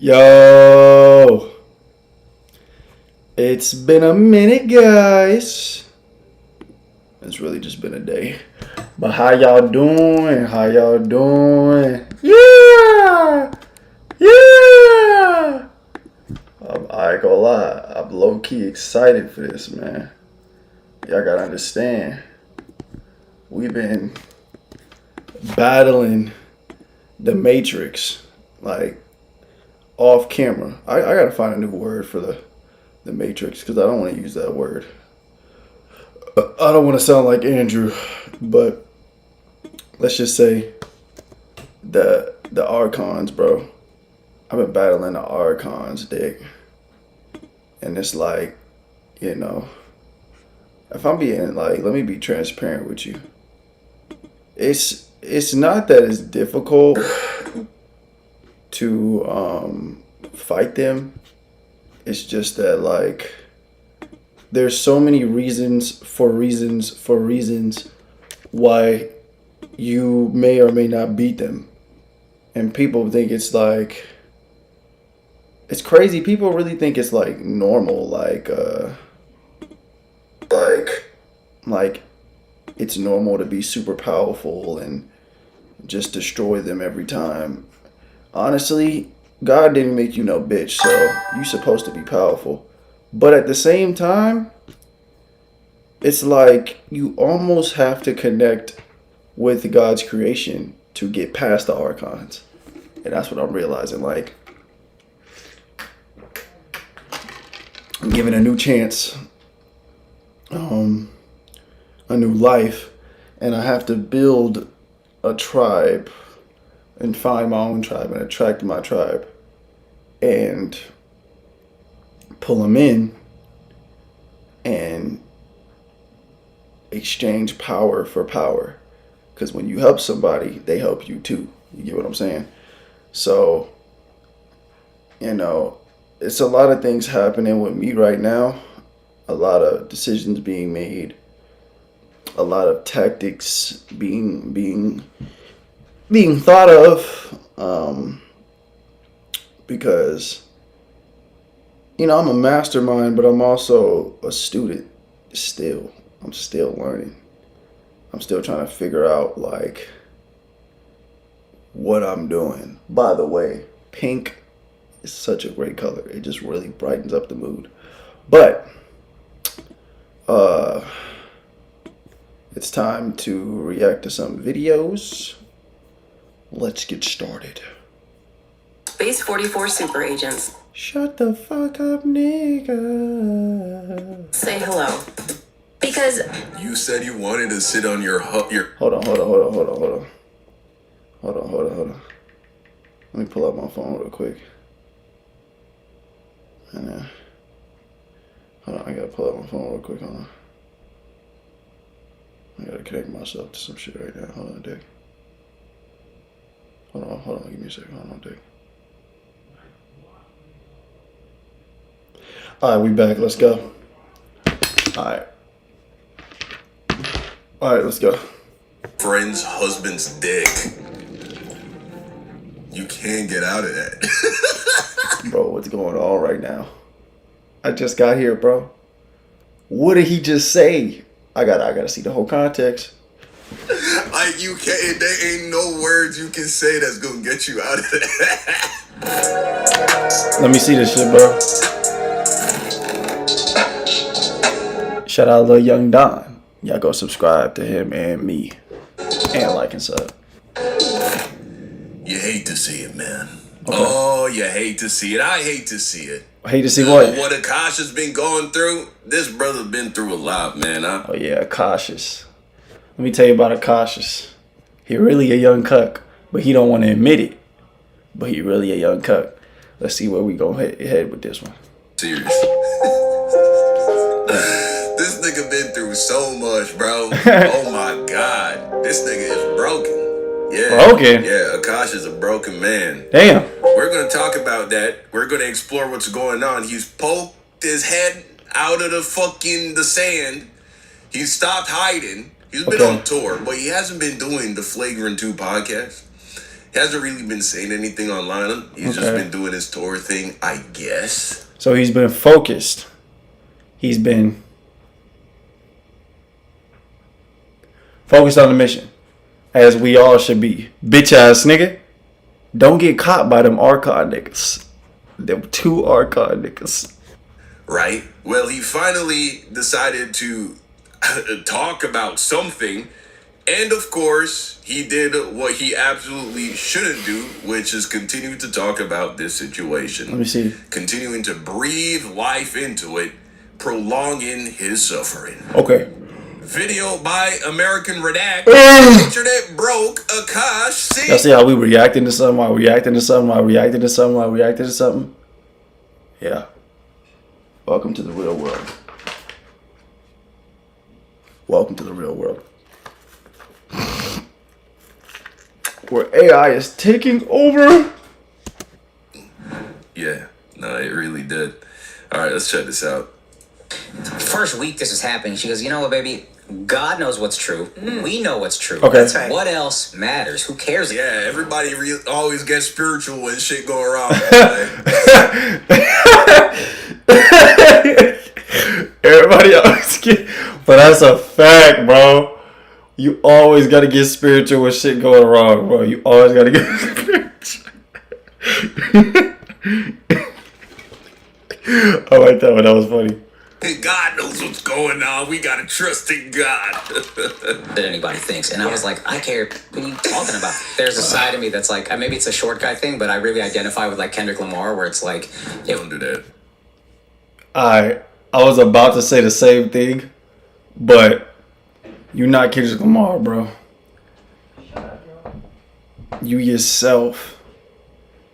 Yo, it's been a minute, guys. It's really just been a day. But how y'all doing? How y'all doing? Yeah! Yeah! I ain't gonna lie. I'm low-key excited for this, man. Y'all gotta understand. We've been battling the Matrix, like, off camera. I gotta find a new word for the Matrix because I don't want to use that word. I don't want to sound like Andrew, but let's just say the Archons, bro. I've been battling the Archons, dick. And it's like, you know, if I'm being like, let me be transparent with you. It's not that it's difficult to fight them. It's just that, like, there's so many reasons why you may or may not beat them. And people think it's like, it's crazy. People really think it's like normal, like it's normal to be super powerful and just destroy them every time. Honestly, God didn't make you no bitch, so you're supposed to be powerful. But at the same time, it's like you almost have to connect with God's creation to get past the Archons. And that's what I'm realizing. Like, I'm given a new chance, a new life, and I have to build a tribe and find my own tribe and attract my tribe and pull them in and exchange power for power. Because when you help somebody, they help you too. You get what I'm saying? So, you know, it's a lot of things happening with me right now. A lot of decisions being made. A lot of tactics being thought of. Because, you know, I'm a mastermind, but I'm also a student still. I'm still learning. I'm still trying to figure out, like, what I'm doing. By the way, pink is such a great color. It just really brightens up the mood. But, it's time to react to some videos. Let's get started. Base 44 super agents. Shut the fuck up, nigga. Say hello. Because you said you wanted to sit on your Hold on. Let me pull out my phone real quick. And hold on, I gotta pull out my phone real quick. Hold on. I gotta connect myself to some shit right now. Hold on, Dick. Hold on. Give me a second. Hold on, Dick. All right, we back. Let's go. All right, let's go. friend's husband's dick. You can't get out of that. Bro, what's going on right now? I just got here, bro. What did he just say? I gotta see the whole context. Like, you can't, there ain't no words you can say that's gonna get you out of that. Let me see this shit, bro. Shout out Lil Young Don. Y'all go subscribe to him and me. And like and sub. You hate to see it, man. Okay. Oh, you hate to see it. I hate to see it. Hate to see what? What Akasha's been going through. This brother been through a lot, man. Oh yeah, Cautious. Let me tell you about Cautious. He really a young cuck, but he don't want to admit it. But he really a young cuck. Let's see where we gonna head with this one. Serious. This nigga been through so much, bro. Oh my God. This nigga is broken. Yeah. Broken? Yeah, Akasha's a broken man. Damn. We're going to talk about that. We're going to explore what's going on. He's poked his head out of the sand. He's stopped hiding. He's been on tour, but he hasn't been doing the Flagrant 2 podcast. He hasn't really been saying anything online. He's just been doing his tour thing, I guess. So he's been focused. He's been focused on the mission, as we all should be. Bitch ass nigga, don't get caught by them Archon niggas. Them 2 Archon niggas. Right? Well, he finally decided to talk about something. And of course, he did what he absolutely shouldn't do, which is continue to talk about this situation. Let me see. Continuing to breathe life into it, prolonging his suffering. Okay. Video by American Redact. Internet broke Akash. Y'all see how we reacting to something while reacting to something while reacting to something while reacting to something? Yeah. Welcome to the real world. Welcome to the real world. Where AI is taking over. Yeah, no, it really did. All right, let's check this out. First week this is happening, she goes, you know what, baby? God knows what's true. We know what's true. Okay. That's right. What else matters? Who cares? Yeah, everybody always gets spiritual when shit go wrong. Everybody always get, but that's a fact, bro. You always gotta get spiritual when shit going wrong, bro. You always gotta get spiritual. I like that one. That was funny. God knows what's going on. We gotta trust in God. That anybody thinks. And I was like, I care. What are you talking about? There's a side of me that's like, maybe it's a short guy thing, but I really identify with like Kendrick Lamar, where it's like, don't do that. I was about to say the same thing, but you're not Kendrick Lamar, bro. You yourself.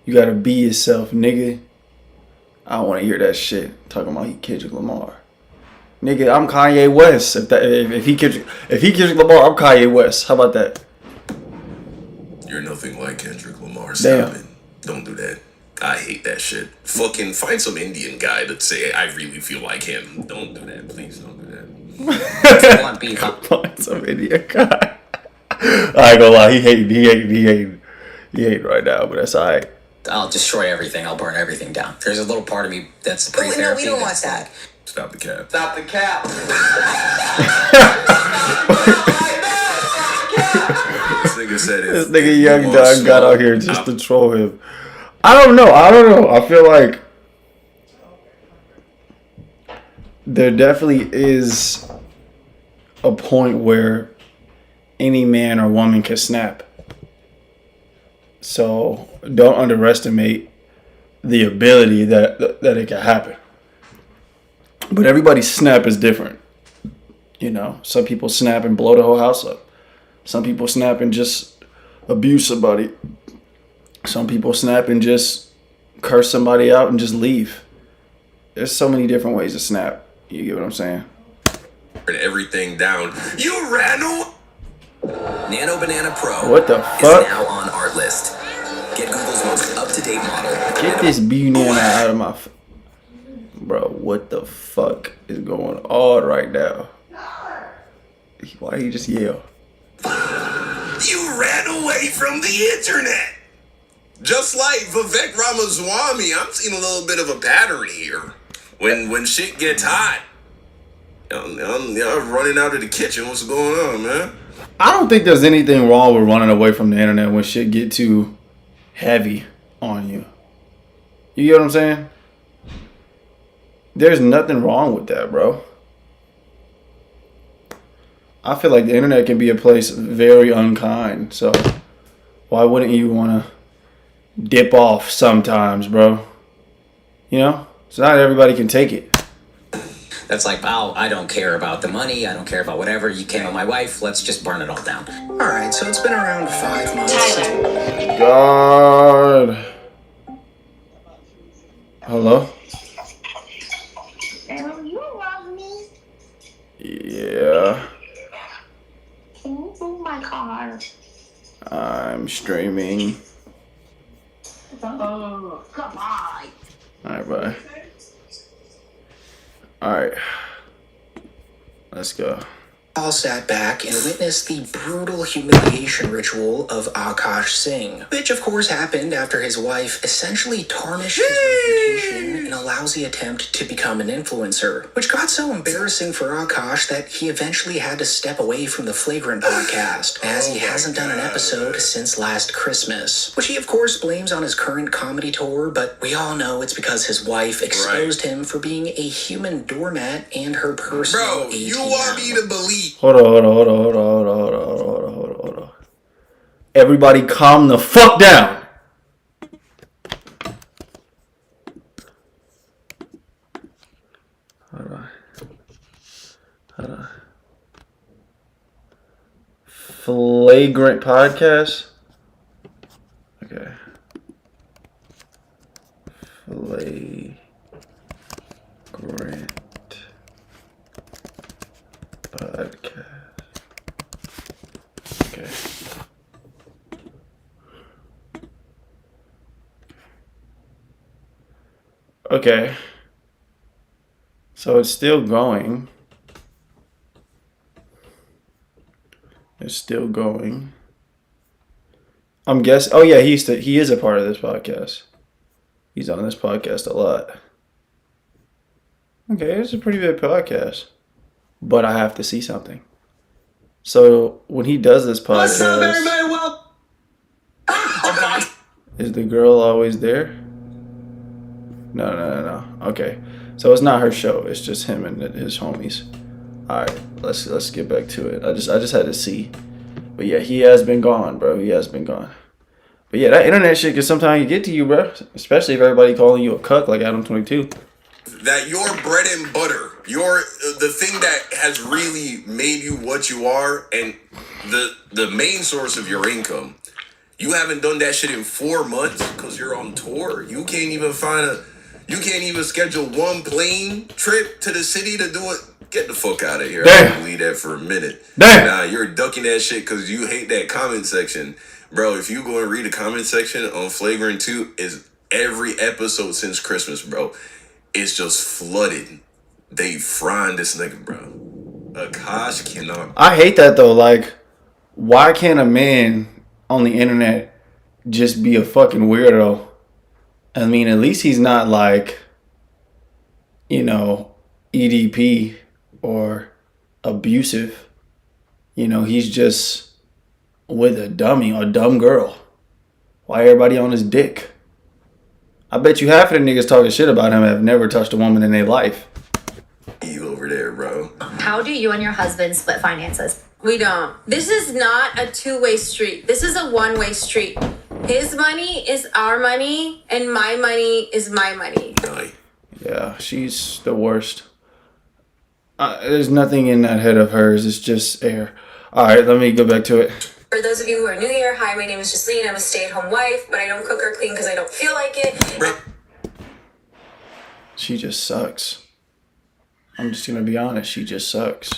You gotta be yourself, nigga. I don't want to hear that shit talking about he Kendrick Lamar. Nigga, I'm Kanye West. If he Kendrick Lamar, I'm Kanye West. How about that? You're nothing like Kendrick Lamar. Damn. Stop it. Don't do that. I hate that shit. Fucking find some Indian guy to say I really feel like him. Don't do that. Please don't do that. you want beef? Find some Indian guy. I ain't gonna lie. He hating right now, but that's alright. I'll destroy everything. I'll burn everything down. There's a little part of me that's pre-therapy. No, we don't want that's that. like, Stop the cap. stop the cap. This nigga said it. This nigga Young Dog got out here just to troll him. I don't know. I feel like there definitely is a point where any man or woman can snap. So don't underestimate the ability that it can happen. But everybody's snap is different. You know, some people snap and blow the whole house up. Some people snap and just abuse somebody. Some people snap and just curse somebody out and just leave. There's so many different ways to snap. You get what I'm saying? Everything down. You ran away. Nano Banana Pro What the is fuck? now on Artlist. Get Google's most up-to-date model. Get this banana out of my... Bro, what the fuck is going on right now? Why he just yell? You ran away from the internet. Just like Vivek Ramaswamy, I'm seeing a little bit of a pattern here. When shit gets hot, I'm running out of the kitchen. What's going on, man? I don't think there's anything wrong with running away from the internet when shit get too heavy on you. You get what I'm saying? There's nothing wrong with that, bro. I feel like the internet can be a place very unkind. So why wouldn't you want to dip off sometimes, bro? You know? So not everybody can take it. That's like, oh, I don't care about the money. I don't care about whatever. You came with my wife. Let's just burn it all down. All right, so it's been around 5 months. God. Hello? You love me. Yeah. Can you move my car? I'm streaming. Oh, come on. Alright, bye. Alright. Let's go. all sat back and witnessed the brutal humiliation ritual of Akash Singh, which of course happened after his wife essentially tarnished his reputation in a lousy attempt to become an influencer, which got so embarrassing for Akash that he eventually had to step away from the Flagrant podcast, as he hasn't done an episode since last Christmas, which he of course blames on his current comedy tour, but we all know it's because his wife exposed him for being a human doormat and her personal Bro, you ATM. want me to believe? Hold on. Everybody calm the fuck down. Hold on. Flagrant podcast? Okay. Flagrant podcast. Okay. Okay. So it's still going. It's still going. I'm guessing. Oh yeah, he is a part of this podcast. He's on this podcast a lot. Okay, it's a pretty big podcast. But I have to see something. So when he does this podcast, is the girl always there? No. Okay, so it's not her show. It's just him and his homies. All right, let's get back to it. I just had to see. But yeah, he has been gone, bro. He has been gone. But yeah, that internet shit can sometimes get to you, bro. Especially if everybody calling you a cuck like Adam22. That your bread and butter, the thing that has really made you what you are, and the main source of your income, you haven't done that shit in 4 months because you're on tour. You can't even schedule one plane trip to the city to do it. Get the fuck out of here. Damn. I can leave that for a minute. Damn. Nah, you're ducking that shit because you hate that comment section. Bro, if you go and read the comment section on Flagrant 2, is every episode since Christmas, bro. It's just flooded. They frying this nigga, bro. Akash cannot. I hate that though. Like, why can't a man on the internet just be a fucking weirdo? I mean, at least he's not like, EDP or abusive. He's just with a dumb girl. Why everybody on his dick? I bet you half of the niggas talking shit about him have never touched a woman in their life. You over there, bro. How do you and your husband split finances? We don't. This is not a two-way street. This is a one-way street. His money is our money, and my money is my money. Yeah, she's the worst. There's nothing in that head of hers. It's just air. All right, let me go back to it. For those of you who are new here, hi, my name is Jasleen. I'm a stay-at-home wife, but I don't cook or clean because I don't feel like it. She just sucks. I'm just going to be honest. She just sucks.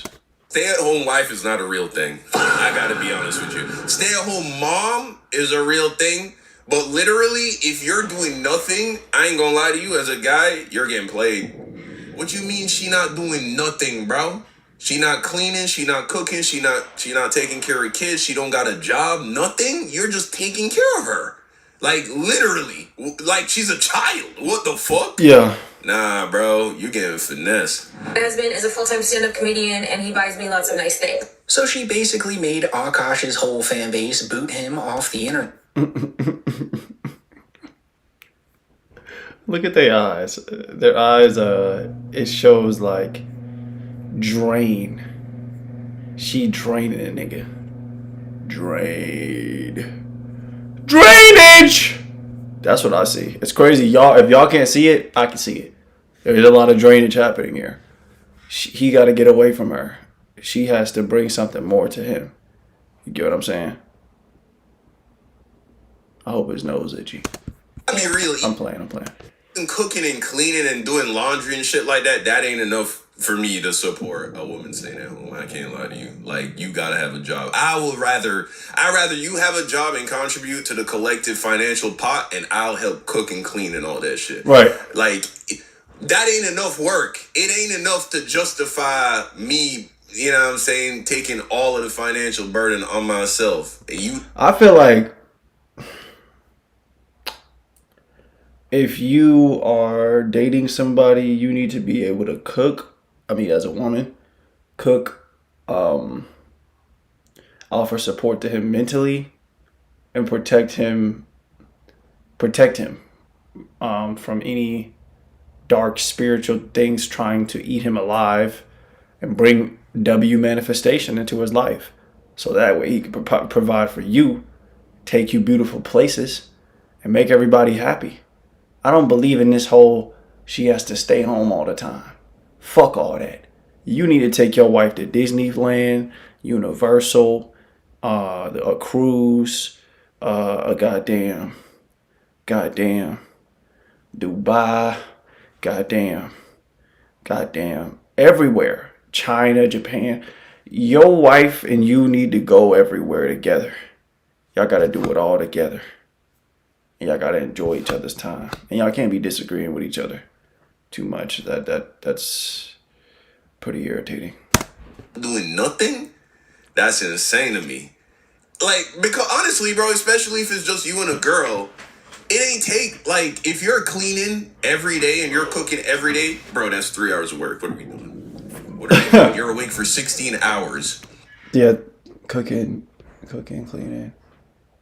Stay-at-home wife is not a real thing. I gotta be honest with you. Stay-at-home mom is a real thing, but literally, if you're doing nothing, I ain't gonna lie to you, as a guy, you're getting played. What you mean she not doing nothing, bro? She not cleaning, she not cooking, she not taking care of kids, she don't got a job, nothing? You're just taking care of her. Like, literally. Like, she's a child. What the fuck? Yeah. Nah, bro, you getting finesse. My husband is a full-time stand-up comedian, and he buys me lots of nice things. So she basically made Akash's whole fan base boot him off the internet. Look at their eyes. Their eyes, it shows like drain. She draining a nigga. Drainage! That's what I see. It's crazy. Y'all, if y'all can't see it, I can see it. There's a lot of drainage happening here. He got to get away from her. She has to bring something more to him. You get what I'm saying? I hope his nose itchy. I mean, really. I'm playing. Cooking and cleaning and doing laundry and shit like that ain't enough for me to support a woman staying at home. I can't lie to you. Like, you gotta have a job. I'd rather you have a job and contribute to the collective financial pot, and I'll help cook and clean and all that shit. Right. Like, that ain't enough work. It ain't enough to justify me you know what I'm saying, taking all of the financial burden on myself. And you, I feel like if you are dating somebody, you need to be able to cook. I mean, as a woman, cook, offer support to him mentally, and protect him from any dark spiritual things trying to eat him alive and bring W manifestation into his life. So that way he can provide for you, take you beautiful places, and make everybody happy. I don't believe in this whole she has to stay home all the time. Fuck all that. You need to take your wife to Disneyland, Universal, a cruise, a goddamn Dubai, goddamn, everywhere. China, Japan. Your wife and you need to go everywhere together. Y'all gotta do it all together. And y'all gotta enjoy each other's time. And y'all can't be disagreeing with each other too much. That's pretty irritating. doing nothing? That's insane to me. Like, because honestly, bro, especially if it's just you and a girl, it ain't take, like, if you're cleaning every day and you're cooking every day, bro, that's 3 hours of work. What are we doing? What are you doing? You're awake for 16 hours. Yeah, cooking, cleaning.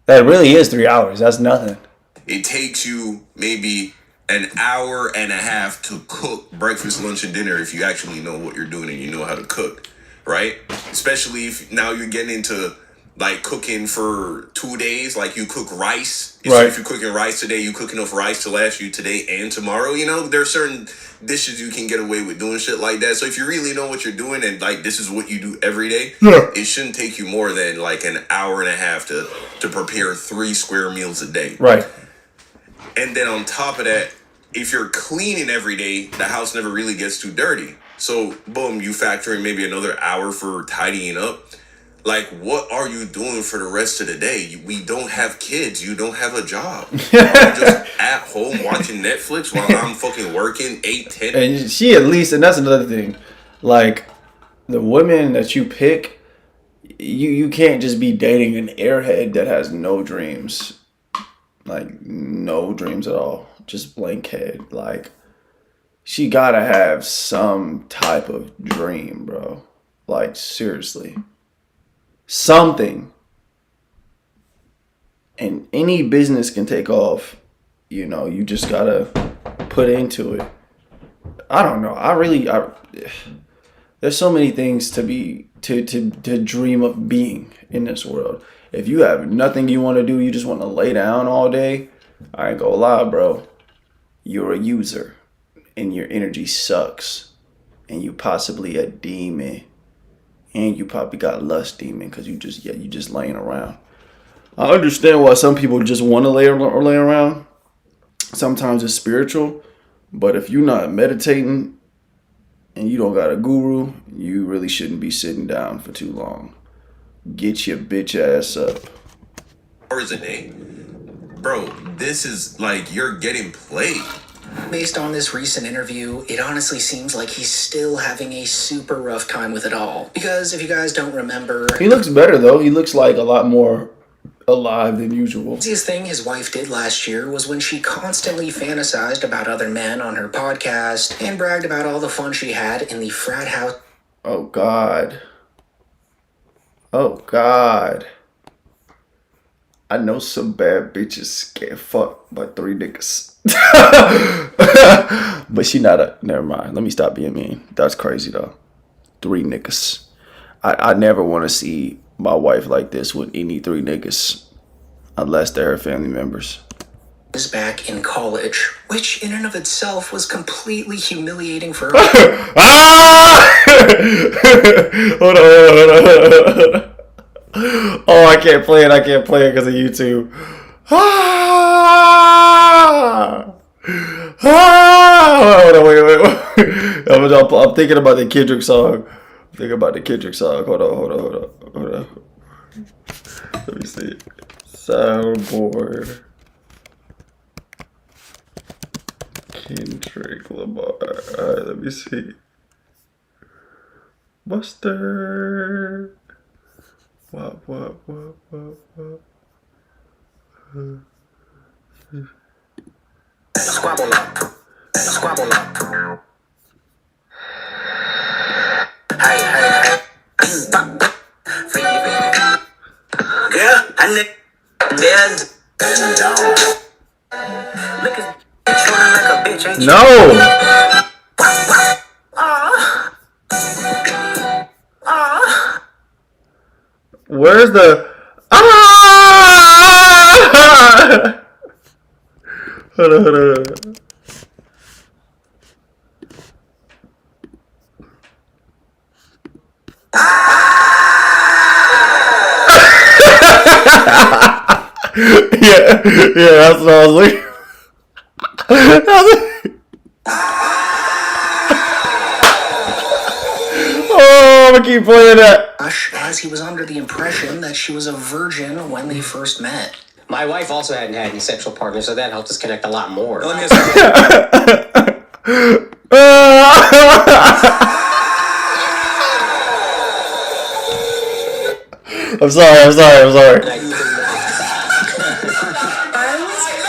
That really is 3 hours. That's nothing. It takes you maybe an hour and a half to cook breakfast, lunch, and dinner if you actually know what you're doing and you know how to cook, right? Especially if now you're getting into like cooking for 2 days, like you cook rice. So Right. if you're cooking rice today, you cook enough rice to last you today and tomorrow. You know, there's certain dishes you can get away with doing shit like that. So if you really know what you're doing and like this is what you do every day, Yeah. it shouldn't take you more than like an hour and a half to prepare 3 square meals a day. Right. And then on top of that, if you're cleaning every day, the house never really gets too dirty. So boom, you factor in maybe another hour for tidying up. Like, what are you doing for the rest of the day? We don't have kids. You don't have a job. Are you just at home watching Netflix while I'm fucking working 8, 10? And she at least, and that's another thing, like the women that you pick, you can't just be dating an airhead that has no dreams, like no dreams at all, just blank head. Like she gotta have some type of dream, bro. Like seriously, something. And any business can take off. You just gotta put into it. I don't know. There's so many things to dream of being in this world. If you have nothing you want to do, you just want to lay down all day, I ain't gonna lie, bro. You're a user and your energy sucks. And you possibly a demon. And you probably got lust demon because you just laying around. I understand why some people just want to lay around. Sometimes it's spiritual. But if you're not meditating and you don't got a guru, you really shouldn't be sitting down for too long. Get your bitch ass up. Hours a day? Bro, this is like you're getting played. Based on this recent interview, it honestly seems like he's still having a super rough time with it all. Because if you guys don't remember, He looks better though. He looks like a lot more alive than usual. the easiest thing his wife did last year was when she constantly fantasized about other men on her podcast and bragged about all the fun she had in the frat house. Oh God. Oh God. I know some bad bitches get fucked by 3 niggas. But she not a... Never mind. Let me stop being mean. That's crazy, though. 3 niggas. I never want to see my wife like this with any 3 niggas. Unless they're her family members. Was back in college, which in and of itself was completely humiliating for her. Ah! Hold on. Oh, I can't play it because of YouTube. Ah! Ah! Hold on, wait. I'm thinking about the Kendrick song. Hold on. Let me see. Soundboard. Kendrick Lamar. Alright, let me see. Buster. What? Squabble up. Squabble up. Hey. Girl, I need dead. Look at chewing like a bitch, ain't you? No. Where's the ah? Hold on. Yeah, that's what I was like. Oh, I'm gonna keep playing that. As he was under the impression that she was a virgin when they first met. My wife also hadn't had any sexual partners, so that helped us connect a lot more. Let me ask I'm sorry. I was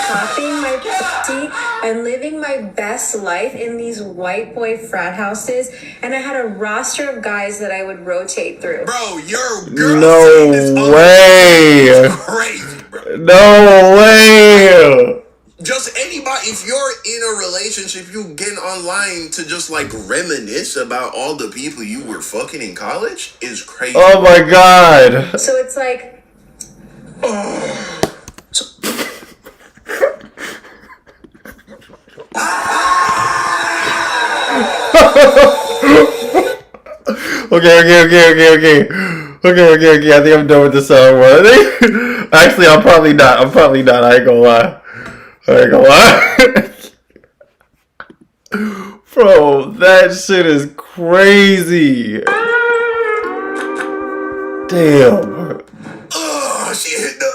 popping my pussy and living my best life in these white boy frat houses, and I had a roster of guys that I would rotate through. Bro, your girl No saying this way. is crazy, bro. No way. Just anybody, if you're in a relationship, you get online to just like reminisce about all the people you were fucking in college is crazy. Oh my god. So it's like, Okay. I think I'm done with this one. Actually, I'm probably not. I ain't gonna lie. Bro, that shit is crazy. Damn. She hit the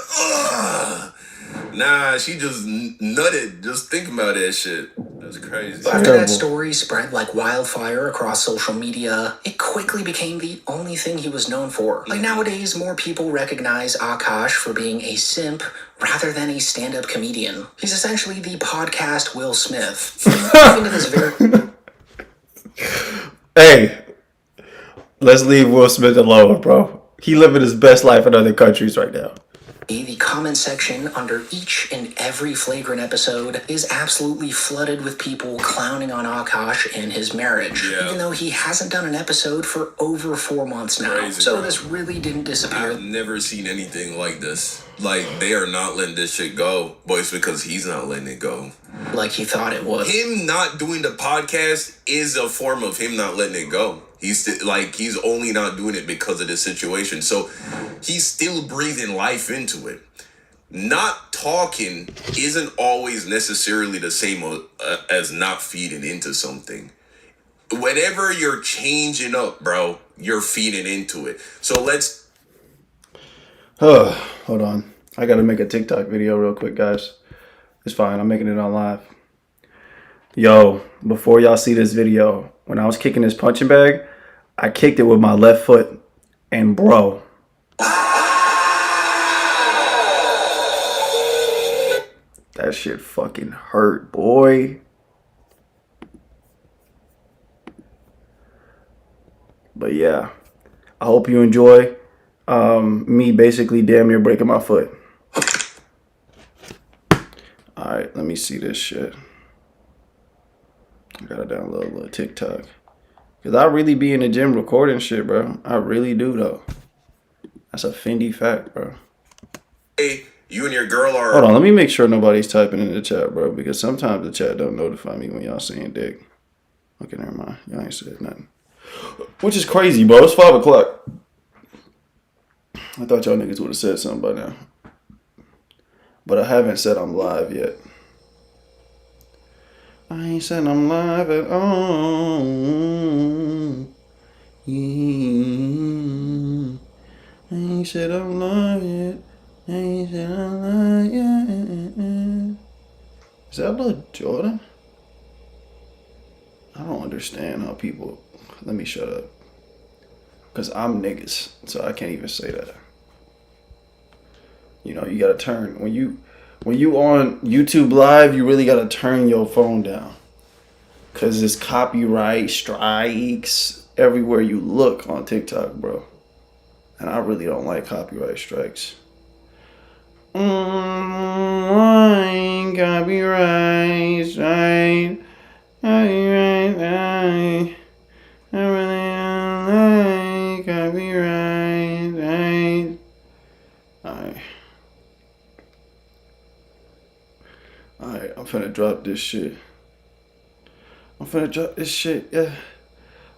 Nah, she just nutted just thinking about that shit. That's crazy. After that story spread like wildfire across social media, it quickly became the only thing he was known for. Like nowadays, more people recognize Akash for being a simp rather than a stand-up comedian. He's essentially the podcast Will Smith. Even to this very Hey, let's leave Will Smith alone, bro. He living his best life in other countries right now. The comment section under each and every flagrant episode is absolutely flooded with people clowning on Akash and his marriage, even though he hasn't done an episode for over 4 months now. Crazy, so bro. this really didn't disappear. I've never seen anything like this. Like, they are not letting this shit go. But it's because he's not letting it go. Like he thought it would. Him not doing the podcast is a form of him not letting it go. He's only not doing it because of the situation. So he's still breathing life into it. Not talking isn't always necessarily the same as not feeding into something. Whenever you're changing up, bro, you're feeding into it. So let's... Hold on. I gotta make a TikTok video real quick, guys. It's fine. I'm making it on live. Yo, before y'all see this video, when I was kicking this punching bag, I kicked it with my left foot. And bro... that shit fucking hurt, boy. But yeah, I hope you enjoy me basically damn near breaking my foot. Alright, let me see this shit. I gotta download a little TikTok. Cause I really be in the gym recording shit, bro. I really do though. That's a Fendi fact, bro. Hey, you and your girl are... Hold on, let me make sure nobody's typing in the chat, bro. Because sometimes the chat don't notify me when y'all saying dick. Okay, never mind. Y'all ain't said nothing. Which is crazy, bro. It's 5 o'clock. I thought y'all niggas would have said something by now. But I haven't said I'm live yet. I ain't said I'm live at all. Yeah. I ain't said I'm live yet. I ain't said I'm live yet. Is that Lil Jordan? I don't understand how people... Let me shut up. Because I'm niggas, so I can't even say that. You know, you gotta turn when you on YouTube Live, you really gotta turn your phone down. Cause there's copyright strikes everywhere you look on TikTok, bro. And I really don't like copyright strikes. Copyright strike. Copyright strike. I really don't like copyright strikes. Alright, I'm finna drop this shit. I'm finna drop this shit, yeah.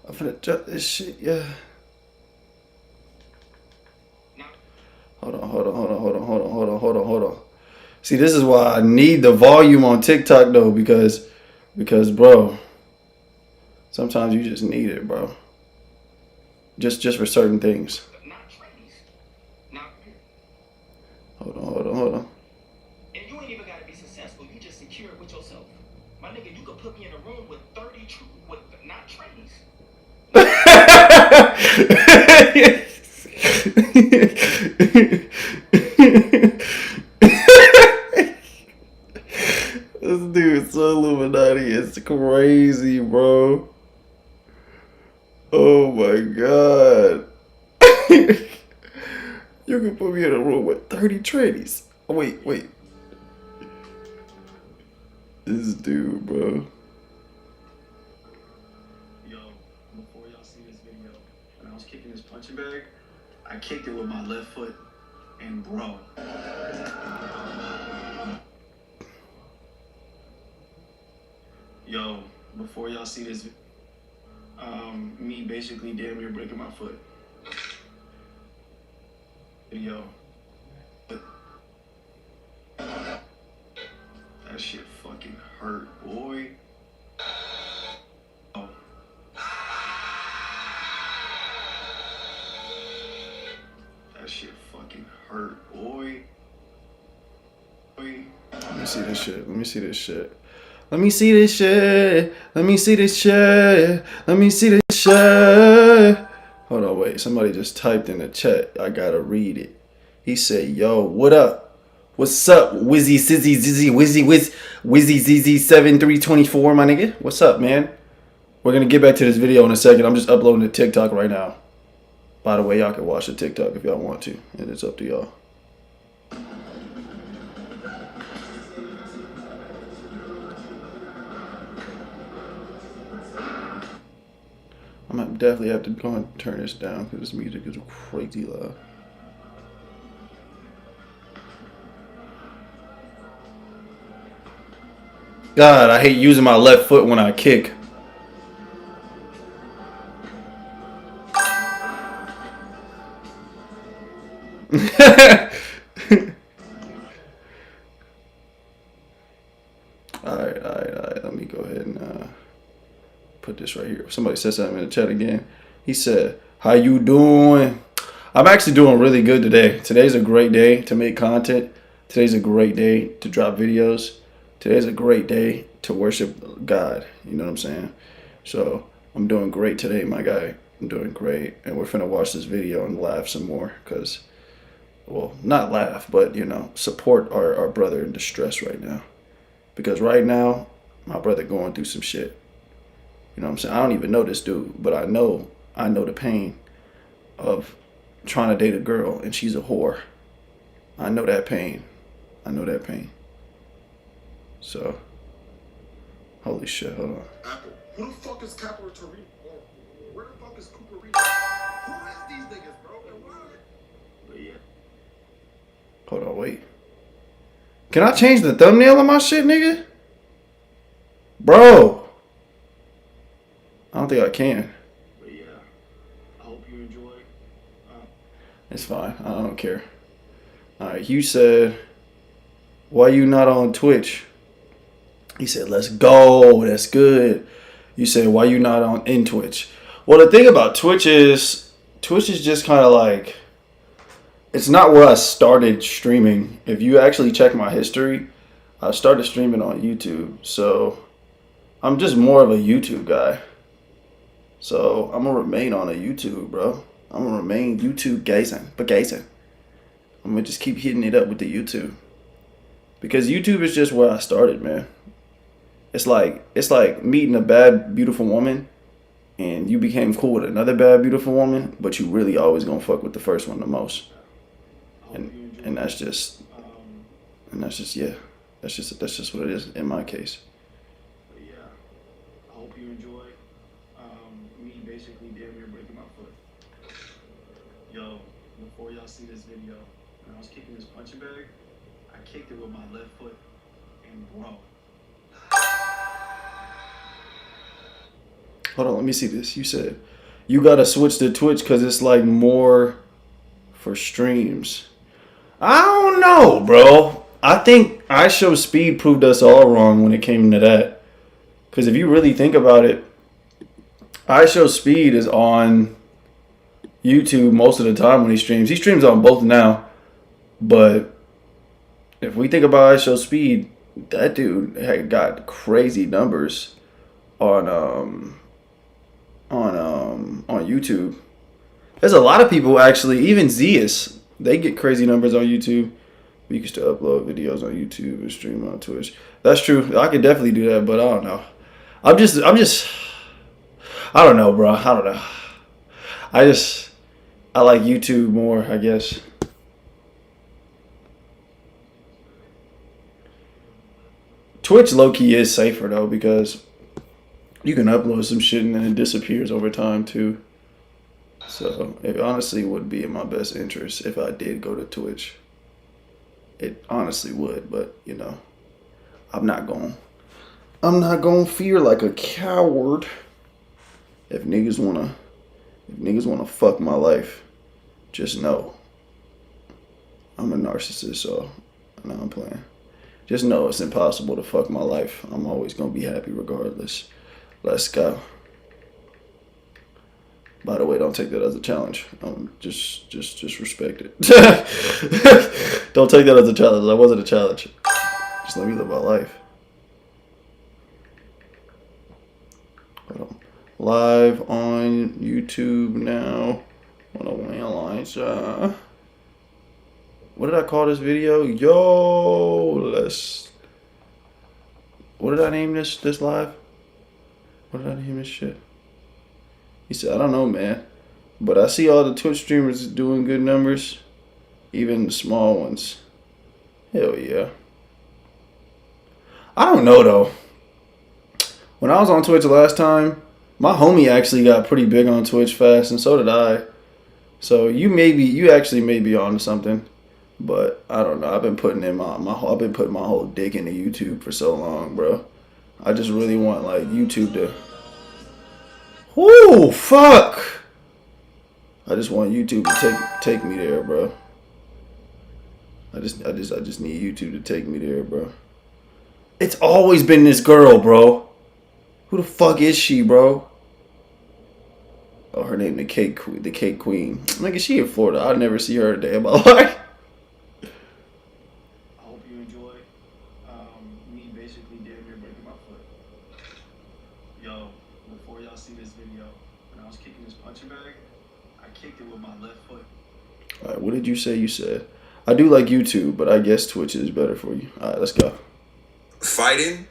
I'm finna drop this shit, yeah. Hold on. See, this is why I need the volume on TikTok though, because bro, sometimes you just need it, bro. Just for certain things. Hold on. And you ain't even gotta be successful. You just secure it with yourself. My nigga, you could put me in a room with 30 with not trainees. This dude's so Illuminati. It's crazy, bro. Oh my god. You can put me in a room with 30 tradies. Oh, wait. This dude, bro. Yo, before y'all see this video, when I was kicking this punching bag, I kicked it with my left foot. And bro. Yo, before y'all see this, me basically damn near breaking my foot. Yo. That shit fucking hurt, boy. Oh. That shit fucking hurt, boy. Let me see this shit. Hold on, wait. Somebody just typed in the chat. I gotta read it. He said, yo, what up? What's up, Wizzy Sizzy Zizzy Wizzy Zizzy 7324, my nigga? What's up, man? We're gonna get back to this video in a second. I'm just uploading to TikTok right now. By the way, y'all can watch the TikTok if y'all want to. And it's up to y'all. I might definitely have to go and turn this down because this music is crazy loud. God, I hate using my left foot when I kick. Alright. Let me go ahead and put this right here. Somebody said something in the chat again. He said, how you doing? I'm actually doing really good today. Today's a great day to make content. Today's a great day to drop videos. Today's a great day to worship God. You know what I'm saying? So I'm doing great today, my guy. I'm doing great. And we're finna watch this video and laugh some more. Because, well, not laugh, but, you know, support our brother in distress right now. Because right now, my brother going through some shit. You know what I'm saying? I don't even know this dude, but I know the pain of trying to date a girl and she's a whore. I know that pain. So, holy shit, hold on. Apple. Who the fuck is Capital Torino? Where the fuck is Cooper Reed? Who is these niggas, bro? And why? But yeah. Hold on, wait. Can I change the thumbnail of my shit, nigga? Bro. I don't think I can. But yeah, I hope you enjoy. It's fine. I don't care. Alright, you said, why you not on Twitch? He said, let's go. That's good. You said, why you not on in Twitch? Well, the thing about Twitch is just kind of like, it's not where I started streaming. If you actually check my history, I started streaming on YouTube. So I'm just more of a YouTube guy. So I'm going to remain on a YouTube, bro. I'm gonna remain YouTube gazing. I'm gonna just keep hitting it up with the YouTube. Because YouTube is just where I started, man. It's like meeting a bad, beautiful woman and you became cool with another bad, beautiful woman, but you really always gonna fuck with the first one the most. And that's just yeah. That's just what it is in my case. But yeah, I hope you enjoy me basically damn near breaking my foot. Yo, before y'all see this video, when I was kicking this punching bag, I kicked it with my left foot, and bro. Hold on, let me see this. You said you gotta switch to Twitch because it's like more for streams. I don't know, bro. I think iShowSpeed proved us all wrong when it came to that. Because if you really think about it, iShowSpeed is on YouTube most of the time when he streams. He streams on both now. But if we think about iShowSpeed, that dude had got crazy numbers on YouTube. There's a lot of people actually, even Zeus, they get crazy numbers on YouTube. We can still upload videos on YouTube and stream on Twitch. That's true. I could definitely do that, but I don't know. I don't know, bro. I don't know. I like YouTube more, I guess. Twitch low-key is safer though, because you can upload some shit and then it disappears over time too. So it honestly would be in my best interest if I did go to Twitch. It honestly would, but you know, I'm not gonna fear like a coward. If niggas wanna fuck my life, just know I'm a narcissist, so I know I'm playing. Just know it's impossible to fuck my life. I'm always gonna be happy regardless. Let's go. By the way, don't take that as a challenge. Just respect it. Don't take that as a challenge. That wasn't a challenge. Just let me live my life. Hold on. Live on YouTube now. What did I call this video? What did I name this live? What did I name this shit? He said, I don't know, man. But I see all the Twitch streamers doing good numbers. Even the small ones. Hell yeah. I don't know, though. When I was on Twitch last time, my homie actually got pretty big on Twitch fast, and so did I. So you actually may be on to something. But I don't know. I've been putting my whole dick into YouTube for so long, bro. I just really want like YouTube to. Ooh, fuck! I just want YouTube to take me there, bro. I just need YouTube to take me there, bro. It's always been this girl, bro. Who the fuck is she, bro? Oh, her name the Cake Queen. Nigga, she in Florida. I'd never see her a day in my life. Alright, what did you say you said? I do like YouTube, but I guess Twitch is better for you. Alright, let's go. Fighting,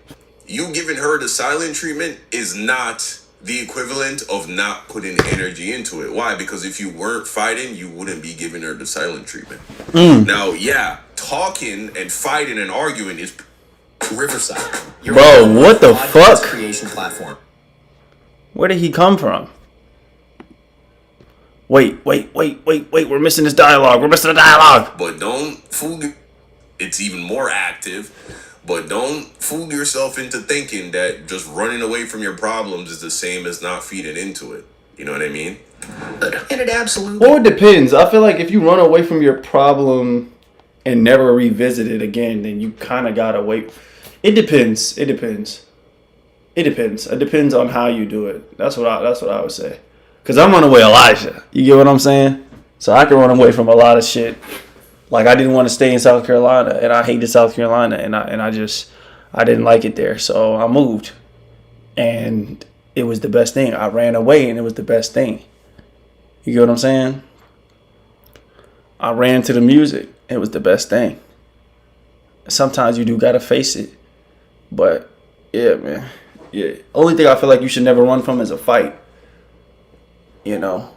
you giving her the silent treatment is not the equivalent of not putting energy into it. Why? Because if you weren't fighting, you wouldn't be giving her the silent treatment. Now, yeah, talking and fighting and arguing is Riverside. Bro, what the fuck? Creation platform. Where did he come from? Wait. We're missing this dialogue. We're missing the dialogue. But don't fool. It's even more active. But don't fool yourself into thinking that just running away from your problems is the same as not feeding into it. You know what I mean? And it absolutely... Well, it depends. I feel like if you run away from your problem and never revisit it again, then you kind of gotta wait. It depends. It depends on how you do it. That's what I would say. Cause I'm running away Elijah. You get what I'm saying? So I can run away from a lot of shit. Like I didn't want to stay in South Carolina, and I hated South Carolina, and I didn't like it there, so I moved, and it was the best thing. I ran away, and it was the best thing. You get what I'm saying? I ran to the music. It was the best thing. Sometimes you do gotta face it. But yeah, man. Yeah. Only thing I feel like you should never run from is a fight. You know?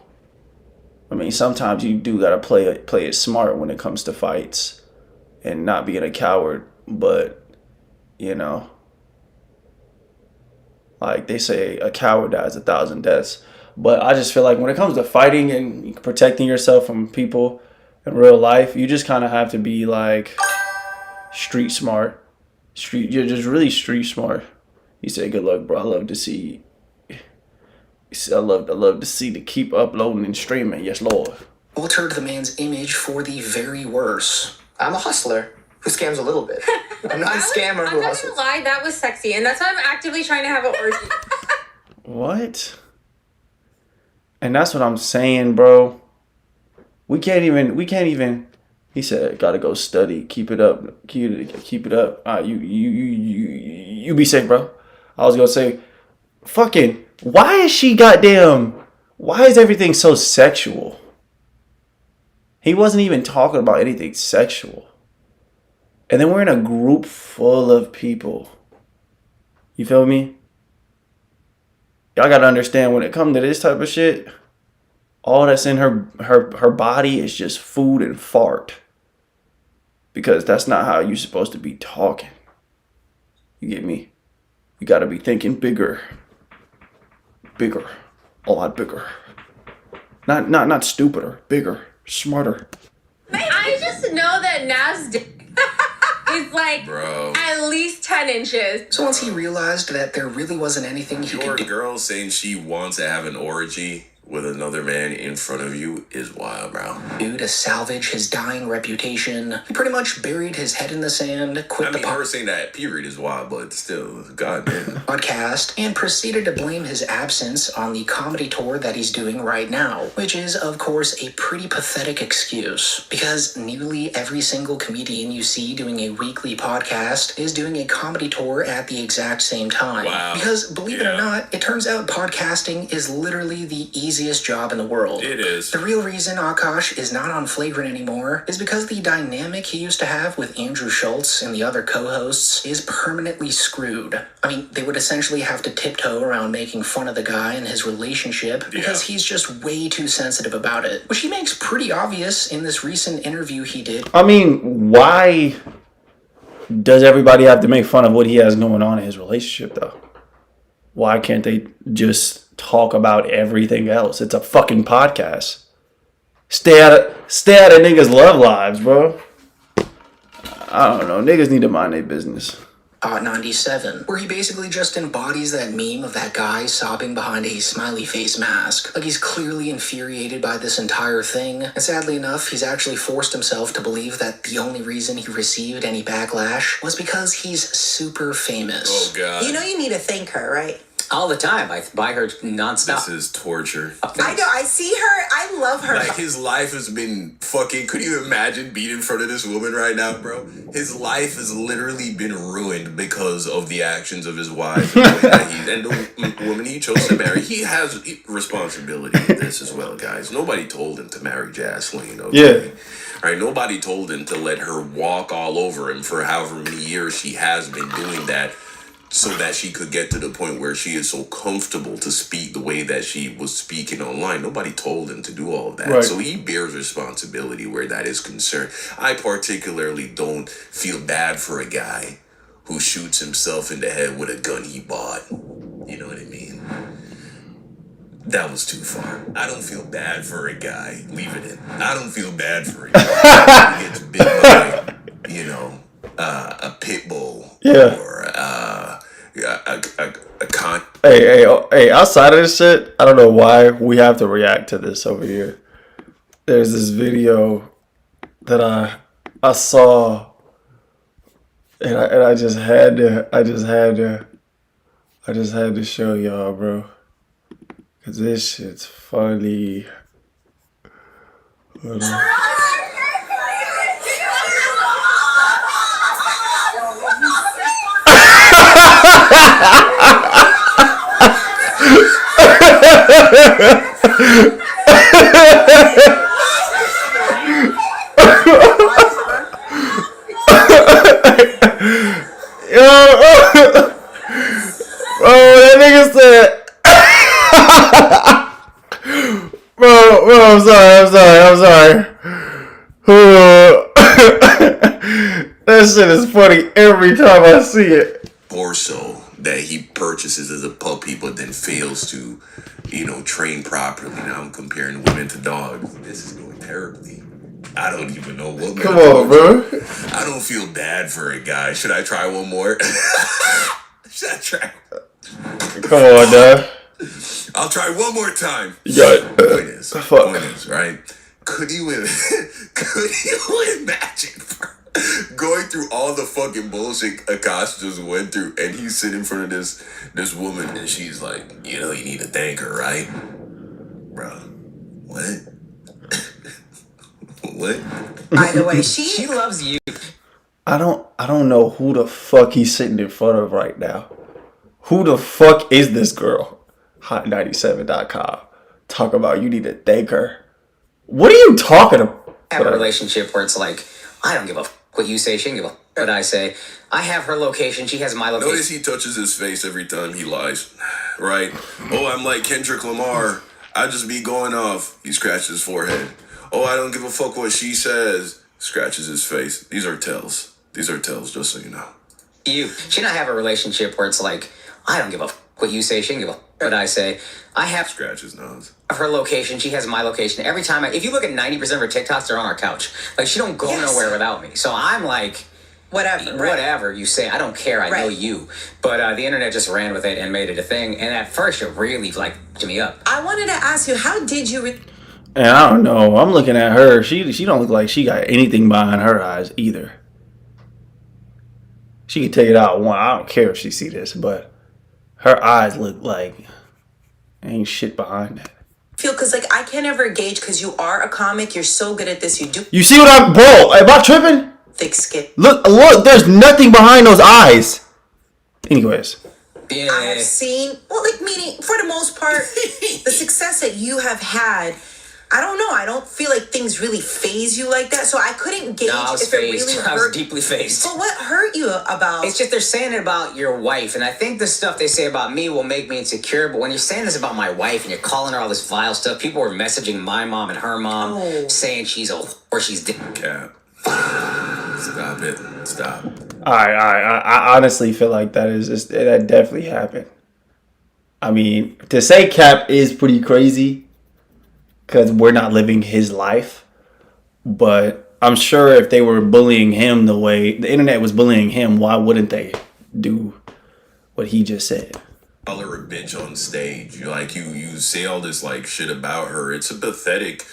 I mean, sometimes you do gotta play it smart when it comes to fights and not being a coward. But, you know, like they say, a coward dies 1,000 deaths. But I just feel like when it comes to fighting and protecting yourself from people in real life, you just kind of have to be like street smart. You're just really street smart. He said, "Good luck, bro. I love to see." He said, "I love to see the keep uploading and streaming." Yes, Lord. Altered the man's image for the very worse. I'm a hustler who scams a little bit. I'm not a scammer who I'm not hustles. gonna lie, that was sexy, and that's why I'm actively trying to have an orgy. What? And that's what I'm saying, bro. We can't even. He said, "Gotta go study. Keep it up. Keep it up. You be safe, bro." I was gonna say, fucking. Why is everything so sexual? He wasn't even talking about anything sexual. And then we're in a group full of people. You feel me? Y'all gotta understand when it comes to this type of shit, all that's in her body is just food and fart. Because that's not how you're supposed to be talking. You get me? You gotta be thinking bigger. Bigger. A lot bigger. Not stupider. Bigger. Smarter. I just know that Nav's dick is like at least 10 inches. So once he realized that there really wasn't anything he Your could do. girl saying she wants to have an orgy with another man in front of you is wild, bro. To salvage his dying reputation, he pretty much buried his head in the sand, quit the her saying that period is wild, but still, goddamn. podcast, and proceeded to blame his absence on the comedy tour that he's doing right now, which is, of course, a pretty pathetic excuse, because nearly every single comedian you see doing a weekly podcast is doing a comedy tour at the exact same time. Wow. Because, believe it or not, it turns out podcasting is literally the easiest job in the world. It is. The real reason Akash is not on Flagrant anymore is because the dynamic he used to have with Andrew Schultz and the other co-hosts is permanently screwed. I mean, they would essentially have to tiptoe around making fun of the guy and his relationship because he's just way too sensitive about it, which he makes pretty obvious in this recent interview he did. I mean, why does everybody have to make fun of what he has going on in his relationship, though? Why can't they just talk about everything else? It's a fucking podcast. Stay out of niggas' love lives, bro. I don't know. Niggas need to mind their business. 97, where he basically just embodies that meme of that guy sobbing behind a smiley face mask. Like he's clearly infuriated by this entire thing, and sadly enough, he's actually forced himself to believe that the only reason he received any backlash was because he's super famous. Oh, God. You know you need to thank her, right? All the time. I buy her nonstop. This is torture. I know. I see her. I love her. Like, his life has been fucking... Could you imagine being in front of this woman right now, bro? His life has literally been ruined because of the actions of his wife and the woman he chose to marry. He has responsibility in this as well, guys. Nobody told him to marry Jasleen, okay? Yeah. All right, nobody told him to let her walk all over him for however many years she has been doing that, so that she could get to the point where she is so comfortable to speak the way that she was speaking online. Nobody told him to do all of that. Right. So he bears responsibility where that is concerned. I particularly don't feel bad for a guy who shoots himself in the head with a gun he bought. You know what I mean? That was too far. I don't feel bad for a guy. Leave it in. I don't feel bad for a guy who gets bit by, a pit bull. Yeah. Or a con. Hey, outside of this shit, I don't know why we have to react to this over here. There's this video that I saw, and I just had to show y'all, bro, cause this shit's funny. Hold on. saying? Bro, I'm sorry. That shit is funny every time I see it. Or so that he purchases as a puppy, but then fails to, train properly. Now I'm comparing women to dogs. This is going terribly. I don't even know what. Come on, bro. I don't feel bad for a guy. Should I try one more? Should I try? Come on, dog. I'll try one more time. Yeah. Point is, right? Could you imagine going through all the fucking bullshit Akash just went through, and he's sitting in front of this woman, and she's like, you need to thank her, right? Bro, what? What? By the way, she loves you. I don't know who the fuck he's sitting in front of right now. Who the fuck is this girl? Hot97.com. Talk about you need to thank her. What are you talking about? Have a relationship where it's like, I don't give a fuck what you say, she don't give a fuck what I say. I have her location, she has my location. Notice he touches his face every time he lies, right? Oh, I'm like Kendrick Lamar. I just be going off. He scratches his forehead. Oh, I don't give a fuck what she says. Scratches his face. These are tells, just so you know. She and I have a relationship where it's like, I don't give a fuck what you say, she don't give a fuck what I say. I have scratches nose. Her location, she has my location. Every time if you look at 90% of her TikToks, they're on our couch. Like, she don't go nowhere without me. So I'm like, whatever you say, I don't care. I know you. But the internet just ran with it and made it a thing. And at first, it really to me up. I wanted to ask you, how did you? And I don't know. I'm looking at her. She don't look like she got anything behind her eyes either. She can take it out one. I don't care if she see this, but her eyes look like ain't shit behind that. Feel because I can't ever gauge because you are a comic. You're so good at this. You do. You see what I'm, bro? Am I tripping? Thick skin. Look. There's nothing behind those eyes. Anyways. Yeah. I have seen. Well, meaning for the most part, the success that you have had. I don't know. I don't feel like things really phase you like that. So I couldn't gauge if it really hurt. I was deeply phased. But what hurt you about? It's just they're saying it about your wife. And I think the stuff they say about me will make me insecure. But when you're saying this about my wife and you're calling her all this vile stuff, people were messaging my mom and her mom saying she's a or she's Cap. Stop it. Stop. I honestly feel like that definitely happened. I mean, to say Cap is pretty crazy. Because we're not living his life. But I'm sure if they were bullying him the way the internet was bullying him, why wouldn't they do what he just said? Call her a bitch on stage. You say all this shit about her. It's a pathetic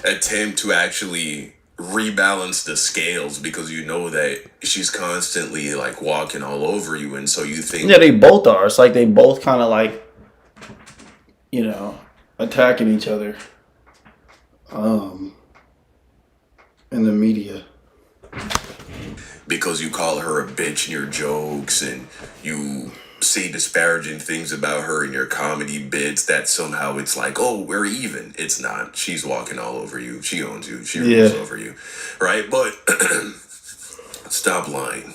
attempt to actually rebalance the scales because you know that she's constantly walking all over you, and so you think they both are. It's like they both kind of attacking each other. In the media. Because you call her a bitch in your jokes and you say disparaging things about her in your comedy bits, that somehow it's we're even. It's not. She's walking all over you. She owns you. She rules over you. Right? But stop lying.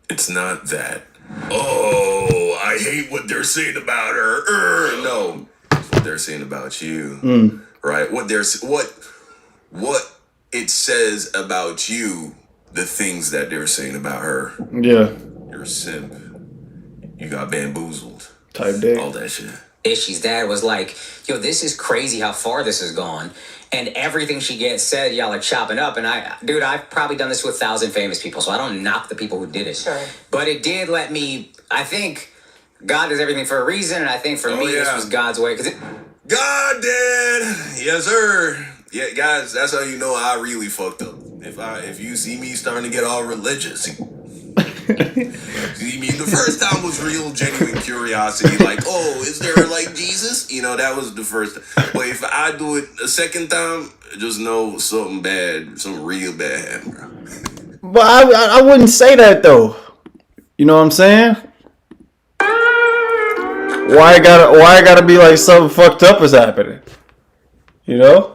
It's not that. Oh, I hate what they're saying about her. No. It's what they're saying about you. Right? What it says about you, the things that they're saying about her. Yeah. You're a simp. You got bamboozled. Type day. All that shit. She's dad was like, yo, this is crazy how far this has gone. And everything she gets said, y'all are chopping up. And I've probably done this with 1,000 famous people, so I don't knock the people who did it. Sure. But it did let me, I think God does everything for a reason. And I think for me, this was God's way. God did. Yes, sir. Yeah, guys, that's how you know I really fucked up. If you see me starting to get all religious, see me, the first time was real genuine curiosity, is there Jesus? That was the first. But if I do it a second time, just know something real bad happened, bro. But I wouldn't say that though. You know what I'm saying? Why I gotta be something fucked up is happening? You know?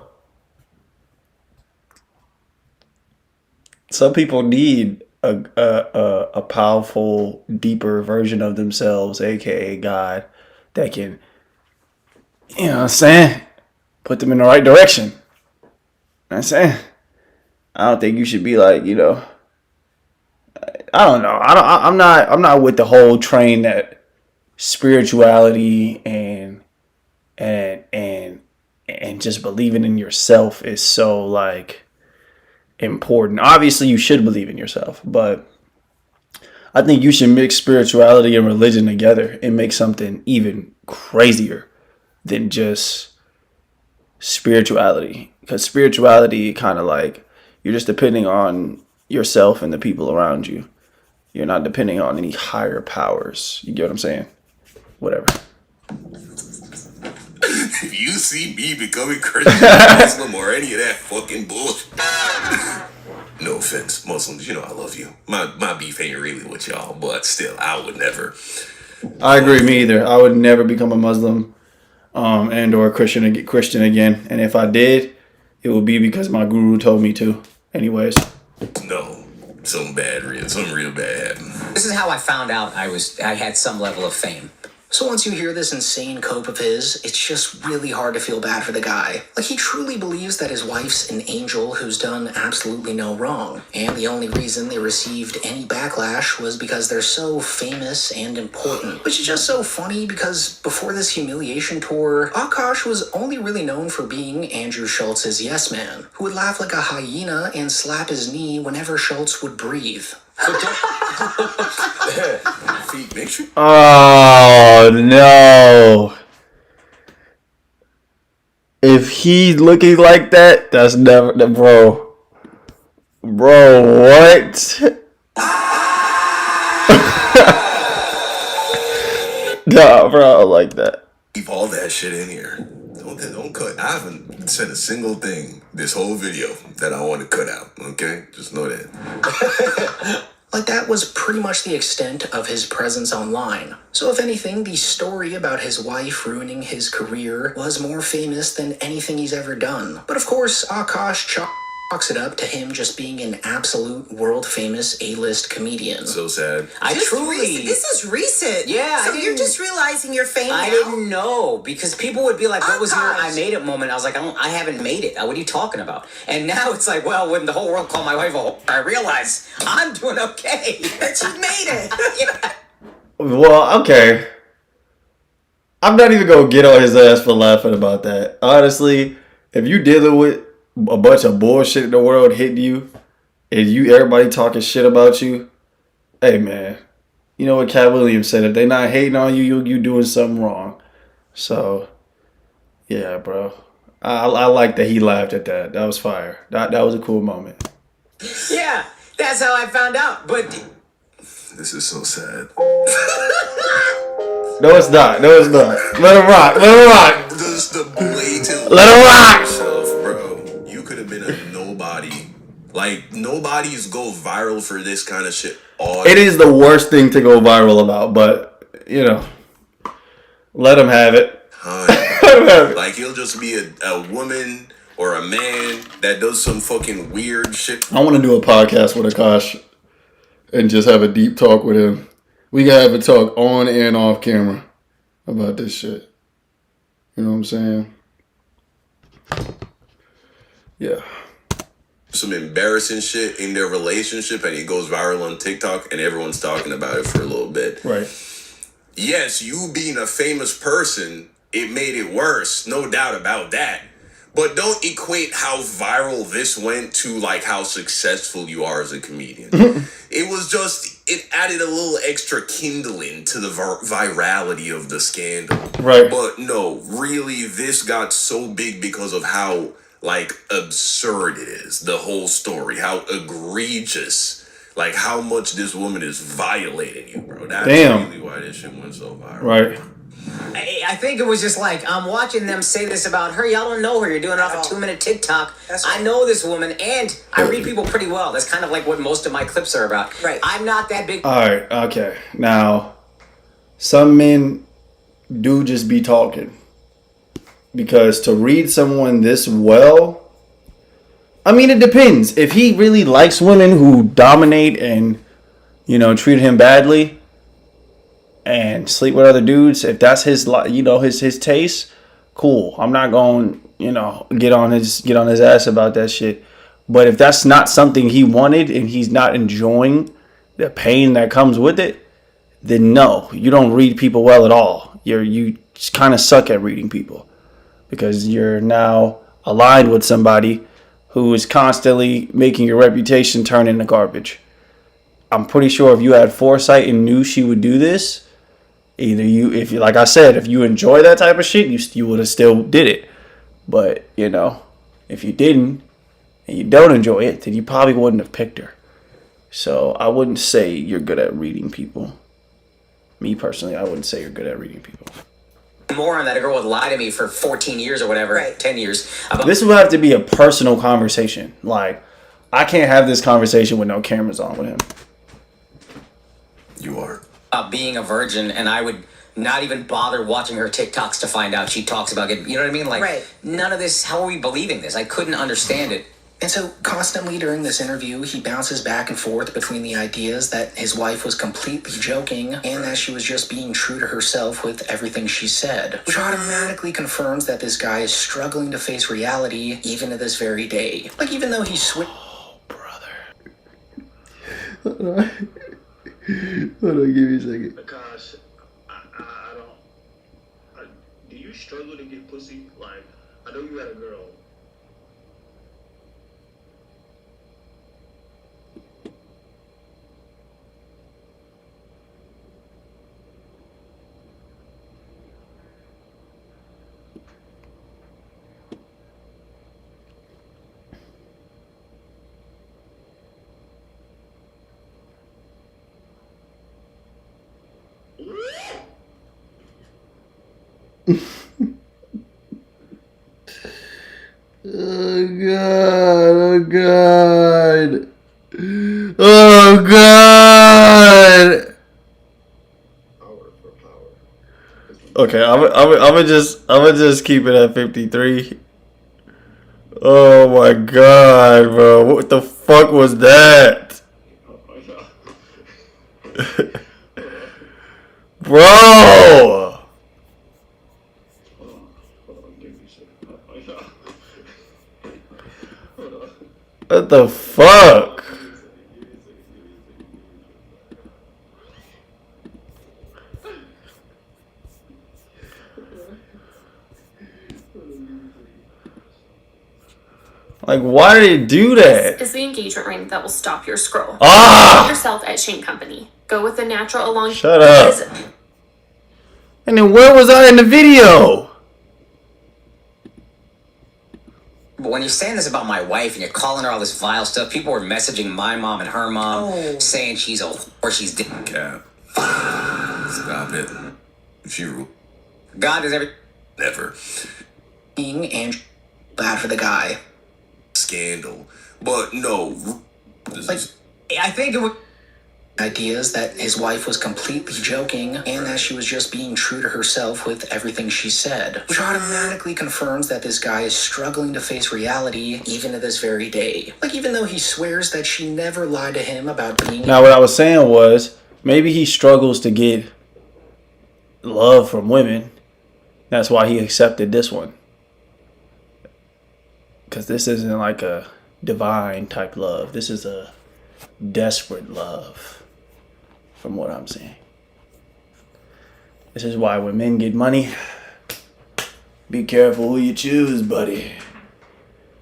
Some people need a powerful, deeper version of themselves, aka God, that can, you know what I'm saying, put them in the right direction. You know what I'm saying? I don't think you should be like, you know, I don't know. I'm not with the whole train that spirituality and just believing in yourself is so like important. Obviously, you should believe in yourself, but I think you should mix spirituality and religion together and make something even crazier than just spirituality. Because spirituality kind of like you're just depending on yourself and the people around you. You're not depending on any higher powers. You get what I'm saying? Whatever. If you see me becoming Christian, Muslim, or any of that fucking bullshit. No offense, Muslims, you know I love you. My beef ain't really with y'all, but still, I would never. I agree, me either. I would never become a Muslim and or a Christian again. And if I did, it would be because my guru told me to. Anyways. No. Some real bad happened. This is how I found out I had some level of fame. So once you hear this insane cope of his, it's just really hard to feel bad for the guy. Like, he truly believes that his wife's an angel who's done absolutely no wrong. And the only reason they received any backlash was because they're so famous and important. Which is just so funny because before this humiliation tour, Akash was only really known for being Andrew Schultz's yes man, who would laugh like a hyena and slap his knee whenever Schultz would breathe. Oh no. If he's looking like that, that's never bro. Bro, what? Nah, bro, I don't like that. Keep all that shit in here. Don't cut. I haven't said a single thing this whole video that I want to cut out. Okay, just know that. Like, that was pretty much the extent of his presence online. So if anything, the story about his wife ruining his career was more famous than anything he's ever done. But of course, Akash chalks it up to him just being an absolute world-famous A-list comedian. So sad. This is recent. Yeah. So you're just realizing you're famous. I didn't know, because people would be like, what was your I made it moment? I was like, I haven't made it. What are you talking about? And now it's like, well, when the whole world called my wife a whore, I realize I'm doing okay. That you made it. Yeah. Well, okay. I'm not even gonna get on his ass for laughing about that. Honestly, if you dealing with a bunch of bullshit in the world hitting you, and everybody talking shit about you, hey man, you know what Cat Williams said? If they not hating on you, you doing something wrong. So, yeah, bro. I like that he laughed at that. That was fire. That was a cool moment. Yeah, that's how I found out. But this is so sad. No, it's not. No, it's not. Let him rock. Let him rock. Just the blatant. Let him rock. Yourself, bro. You could have been a nobody. Like, nobodies go viral for this kind of shit. It is the worst thing to go viral about, but you know, let him have it. Like, he'll just be a woman or a man that does some fucking weird shit. I want to do a podcast with Akash and just have a deep talk with him. We can have a talk on and off camera about this shit. You know what I'm saying? Yeah. Some embarrassing shit in their relationship, and it goes viral on TikTok, and everyone's talking about it for a little bit. Right. Yes, you being a famous person, it made it worse, no doubt about that. But don't equate how viral this went to like how successful you are as a comedian. It was just, it added a little extra kindling to the virality of the scandal. Right. But no, really, this got so big because of how like absurd it is, the whole story, how egregious, like how much this woman is violating you, bro. That's really why this shit went so viral. Right. I think it was just like, I'm watching them say this about her. Y'all don't know her. You're doing it off a 2-minute TikTok. I know this woman, and I read people pretty well. That's kind of like what most of my clips are about. Right. I'm not that big. All right. Okay. Now, some men do just be talking. Because to read someone this well, I mean, it depends. If he really likes women who dominate and, you know, treat him badly, and sleep with other dudes, if that's his, his taste, cool. I'm not going, get on his ass about that shit. But if that's not something he wanted and he's not enjoying the pain that comes with it, then no, you don't read people well at all. You kind of suck at reading people because you're now aligned with somebody who is constantly making your reputation turn into garbage. I'm pretty sure if you had foresight and knew she would do this, like I said, if you enjoy that type of shit, you would have still did it. But, if you didn't and you don't enjoy it, then you probably wouldn't have picked her. So I wouldn't say you're good at reading people. Me personally, I wouldn't say you're good at reading people. More on that a girl would lie to me for 14 years or whatever, 10 years. This would have to be a personal conversation. Like, I can't have this conversation with no cameras on with him. You are. Being a virgin, and I would not even bother watching her TikToks to find out she talks about getting, you know what I mean? Like, none of this, how are we believing this? I couldn't understand it. And so, constantly during this interview, he bounces back and forth between the ideas that his wife was completely joking and that she was just being true to herself with everything she said, which automatically confirms that this guy is struggling to face reality even to this very day. Like, even though he switched... Oh, brother. Hold on, give me a second. Because I don't... do you struggle to get pussy? Like, I know you had a girl. Oh God! Oh God! Okay, I'm gonna just keep it at 53. Oh my God, bro! What the fuck was that, bro? What the fuck? Like, why did he do that? This is the engagement ring that will stop your scroll. Ah! Put yourself at Shane Company. Go with the natural along. Shut up. And then where was I in the video? But when you're saying this about my wife and you're calling her all this vile stuff, people were messaging my mom and her mom saying she's a whore, she's dead. Cap. Stop it. She God is every... Never. And bad for the guy. Scandal. But no. I think it would... Ideas that his wife was completely joking and that she was just being true to herself with everything she said, which automatically confirms that this guy is struggling to face reality even to this very day. Like, even though he swears that she never lied to him about being... Now, what I was saying was, maybe he struggles to get love from women. That's why he accepted this one. Because this isn't like a divine type love. This is a desperate love. From what I'm seeing. This is why when men get money, be careful who you choose, buddy.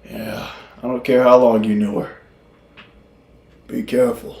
Yeah, I don't care how long you knew her. Be careful.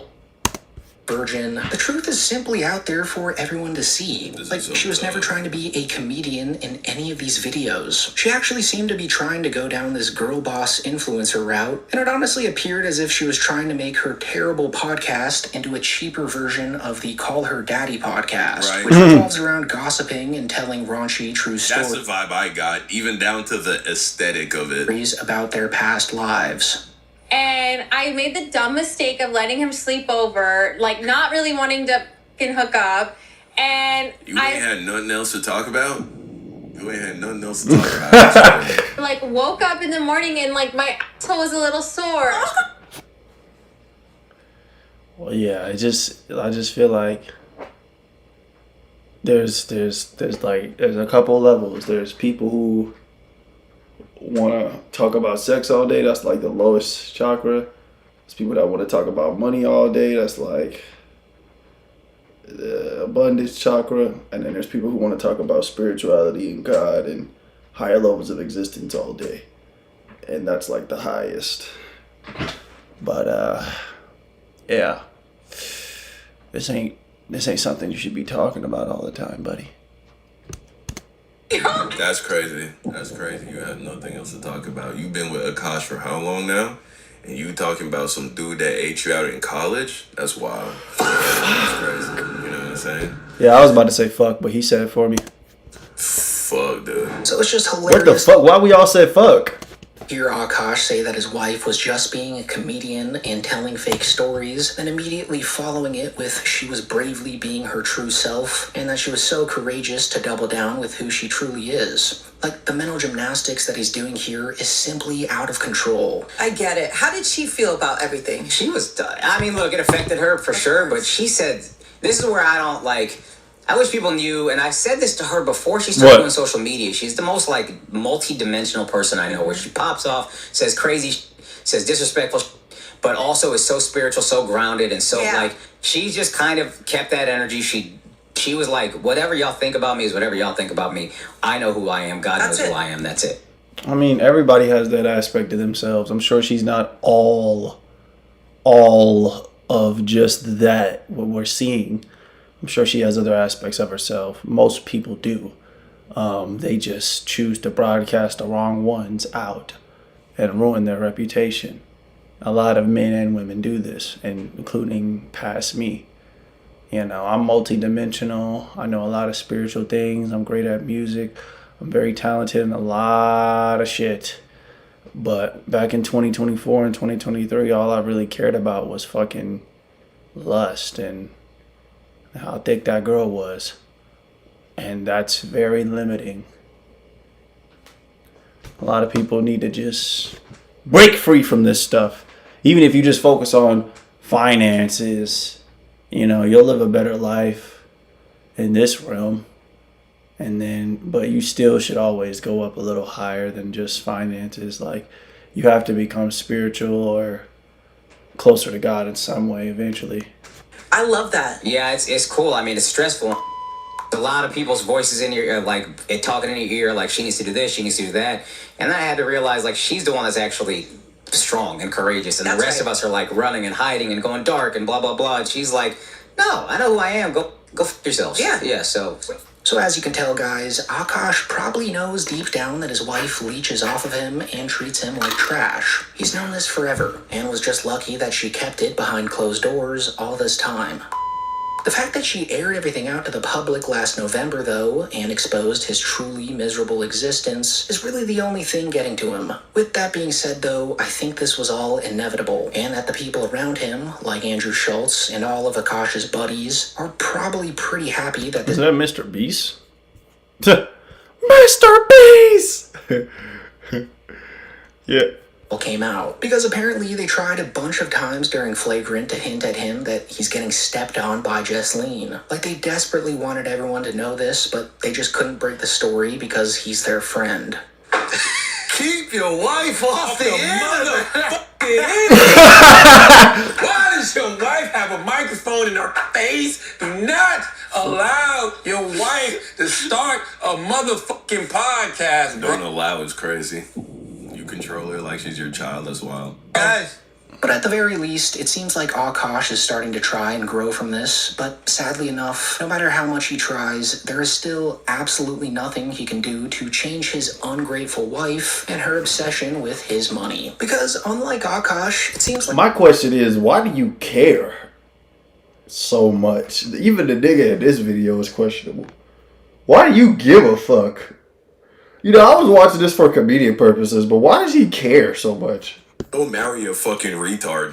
Virgin. The truth is simply out there for everyone to see. Like, she was never trying to be a comedian in any of these videos. She actually seemed to be trying to go down this girl boss influencer route, and it honestly appeared as if she was trying to make her terrible podcast into a cheaper version of the Call Her Daddy podcast, which revolves around gossiping and telling raunchy true stories. That's the vibe I got, even down to the aesthetic of it. About their past lives. And I made the dumb mistake of letting him sleep over, like not really wanting to fucking hook up. And You ain't had nothing else to talk about? You ain't had nothing else to talk about. like woke up in the morning and like my asshole was a little sore. Well, yeah, I just feel like there's a couple of levels. There's people who want to talk about sex all day. That's like the lowest chakra. There's people that want to talk about money all day. That's like the abundance chakra. And then there's people who want to talk about spirituality and God and higher levels of existence all day. And that's like the highest. But yeah, this ain't something you should be talking about all the time, buddy. That's crazy. That's crazy. You have nothing else to talk about. You've been with Akash for how long now? And you talking about some dude that ate you out in college? That's wild. That's crazy. You know what I'm saying? Yeah, I was about to say fuck, but he said it for me. Fuck, dude. So it's just hilarious. What the fuck? Why we all said fuck? Hear Akash say that his wife was just being a comedian and telling fake stories, then immediately following it with she was bravely being her true self, and that she was so courageous to double down with who she truly is. Like, the mental gymnastics that he's doing here is simply out of control. I get it. How did she feel about everything? She was, I mean, look, it affected her for sure, but she said, this is where I don't like, I wish people knew, and I said this to her before she started doing social media. She's the most like multi-dimensional person I know, where she pops off, says crazy, says disrespectful, but also is so spiritual, so grounded, and so like she just kind of kept that energy. She was like, whatever y'all think about me is whatever y'all think about me. I know who I am. God knows who I am. That's it. I mean, everybody has that aspect of themselves. I'm sure she's not all of just that, what we're seeing. I'm sure she has other aspects of herself. Most people do. They just choose to broadcast the wrong ones out and ruin their reputation. A lot of men and women do this, and including past me. You know, I'm multidimensional. I know a lot of spiritual things. I'm great at music. I'm very talented in a lot of shit. But back in 2024 and 2023, all I really cared about was fucking lust and how thick that girl was. And that's very limiting. A lot of people need to just break free from this stuff. Even if you just focus on finances, you know, you'll live a better life in this realm. But you still should always go up a little higher than just finances. Like, you have to become spiritual or closer to God in some way eventually. I love that. Yeah, it's cool. I mean, it's stressful. A lot of people's voices in your ear, like it talking in your ear, like she needs to do this, she needs to do that. And I had to realize, like, she's the one that's actually strong and courageous, and the rest of us are like running and hiding and going dark and blah blah blah. And she's like, no, I know who I am. Go f yourselves. Yeah. So as you can tell, guys, Akash probably knows deep down that his wife leeches off of him and treats him like trash. He's known this forever, and was just lucky that she kept it behind closed doors all this time. The fact that she aired everything out to the public last November, though, and exposed his truly miserable existence, is really the only thing getting to him. With that being said, though, I think this was all inevitable, and that the people around him, like Andrew Schultz and all of Akash's buddies, are probably pretty happy that this— Is that Mr. Beast? Mr. Beast! Yeah. came out, because apparently they tried a bunch of times during Flagrant to hint at him that he's getting stepped on by Jesslyn. Like, they desperately wanted everyone to know this, but they just couldn't break the story because he's their friend. Keep your wife off the motherfucking Why does your wife have a microphone in her face? Do not allow your wife to start a motherfucking podcast, bro. Don't allow is crazy. You control her like she's your child. That's wild. Guys. But at the very least, it seems like Akash is starting to try and grow from this, but sadly enough, no matter how much he tries, there is still absolutely nothing he can do to change his ungrateful wife and her obsession with his money. Because unlike Akash, it seems like— My question is, why do you care so much? Even the nigga in this video is questionable. Why do you give a fuck? You know, I was watching this for comedian purposes, but why does he care so much? Don't marry a fucking retard.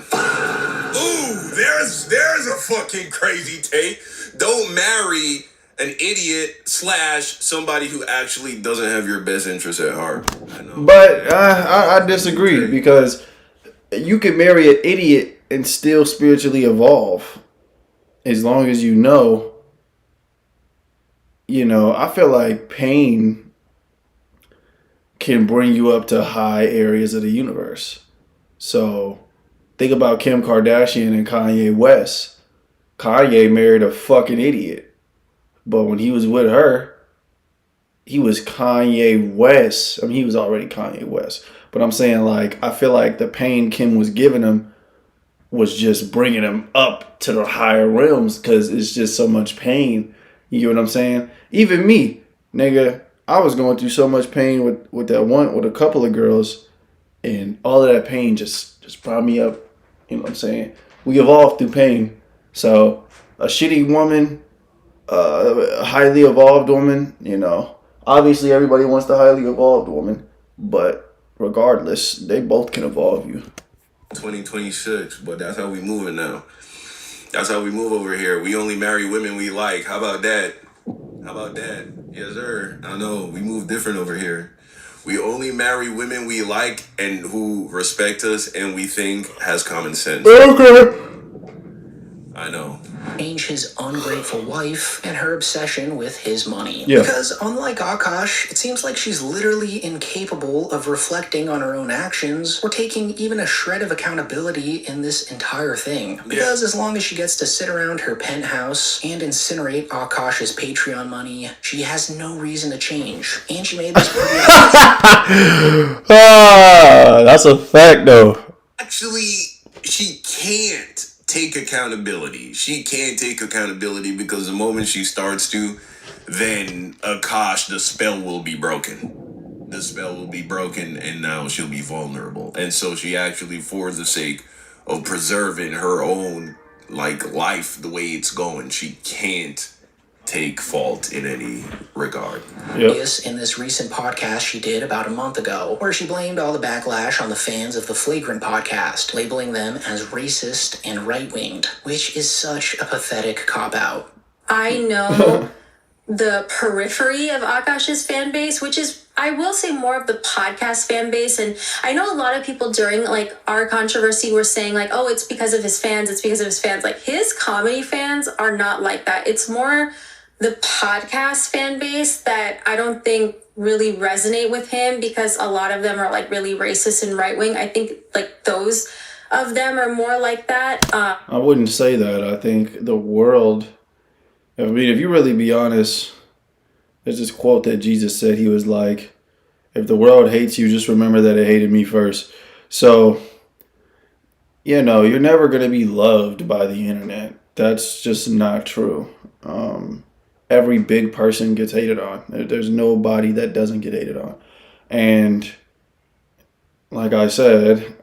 Ooh, there's a fucking crazy take. Don't marry an idiot / somebody who actually doesn't have your best interest at heart. I know. But I disagree, because you can marry an idiot and still spiritually evolve, as long as you know you know, I feel like pain can bring you up to high areas of the universe. So think about Kim Kardashian and Kanye West. Kanye married a fucking idiot. But when he was with her, he was Kanye West. I mean, he was already Kanye West. But I'm saying, like, I feel like the pain Kim was giving him was just bringing him up to the higher realms because it's just so much pain. You get what I'm saying? Even me, nigga, I was going through so much pain with a couple of girls, and all of that pain just brought me up. You know what I'm saying? We evolved through pain. So a shitty woman, a highly evolved woman, you know, obviously everybody wants the highly evolved woman, but regardless, they both can evolve you. 2026, but that's how we moving now. That's how we move over here. We only marry women we like. How about that? How about that? Yes, sir. I know. We move different over here. We only marry women we like and who respect us and we think has common sense. Okay. I know. Change his ungrateful wife and her obsession with his money. Yeah. Because unlike Akash, it seems like she's literally incapable of reflecting on her own actions or taking even a shred of accountability in this entire thing. Because as long as she gets to sit around her penthouse and incinerate Akash's Patreon money, she has no reason to change. And she made this pretty That's a fact, though. Actually, she can't take accountability. She can't take accountability because the moment she starts to, then Akash, the spell will be broken. The spell will be broken and now she'll be vulnerable. And so she actually, for the sake of preserving her own like life the way it's going, she can't take fault in any regard. Yep. In this recent podcast she did about a month ago, where she blamed all the backlash on the fans of the Flagrant podcast, labeling them as racist and right-winged, which is such a pathetic cop-out. I know the periphery of Akash's fan base, which is, I will say, more of the podcast fan base. And I know a lot of people during like our controversy were saying like, oh, it's because of his fans. It's because of his fans. Like his comedy fans are not like that. It's more the podcast fan base that I don't think really resonate with him because a lot of them are like really racist and right wing. I think like those of them are more like that. I wouldn't say that. I think the world, I mean, if you really be honest, there's this quote that Jesus said. He was like, if the world hates you, just remember that it hated me first. So, you know, you're never going to be loved by the internet. That's just not true. Every big person gets hated on. There's nobody that doesn't get hated on. And like I said,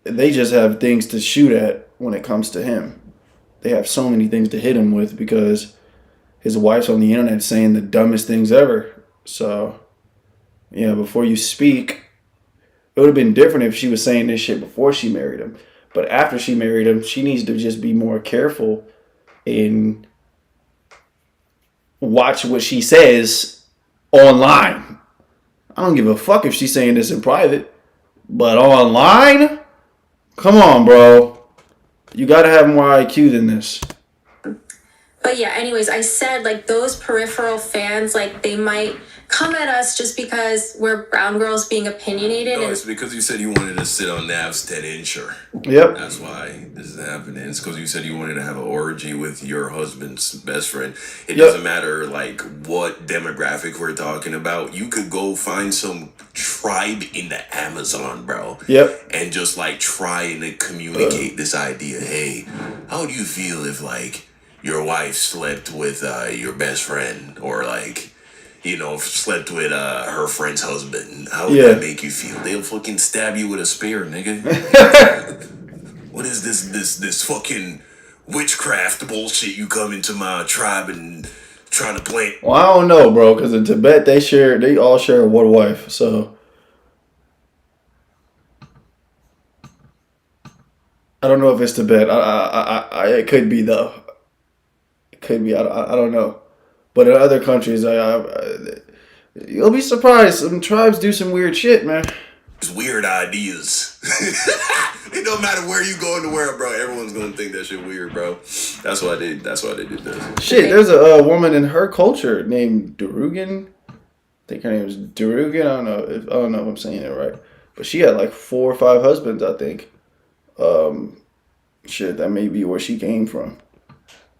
they just have things to shoot at when it comes to him. They have so many things to hit him with because his wife's on the internet saying the dumbest things ever. So, yeah, before you speak, it would have been different if she was saying this shit before she married him. But after she married him, she needs to just be more careful and watch what she says online. I don't give a fuck if she's saying this in private, but online? Come on, bro. You gotta have more IQ than this. But yeah, anyways, I said like those peripheral fans, like they might come at us just because we're brown girls being opinionated. No, it's because you said you wanted to sit on Nav's 10-incher. Yep. That's why this is happening. It's because you said you wanted to have an orgy with your husband's best friend. It doesn't matter like what demographic we're talking about. You could go find some tribe in the Amazon, bro. Yep. And just like trying to communicate this idea. Hey, how do you feel if like your wife slept with your best friend or like, you know, slept with her friend's husband? How would that make you feel? They'll fucking stab you with a spear, nigga. What is this fucking witchcraft bullshit you come into my tribe and trying to play? Well, I don't know, bro, because in Tibet they all share one wife, so I don't know if it's Tibet. It could be though. It could be. I don't know. But in other countries, you'll be surprised. Some tribes do some weird shit, man. Weird ideas. It don't matter where you go in the world, bro. Everyone's gonna think that shit weird, bro. That's why they did this. Shit, there's a woman in her culture named Durugan. I think her name is Durugan. I don't know if I'm saying it right, but she had like 4 or 5 husbands, I think. Shit, that may be where she came from,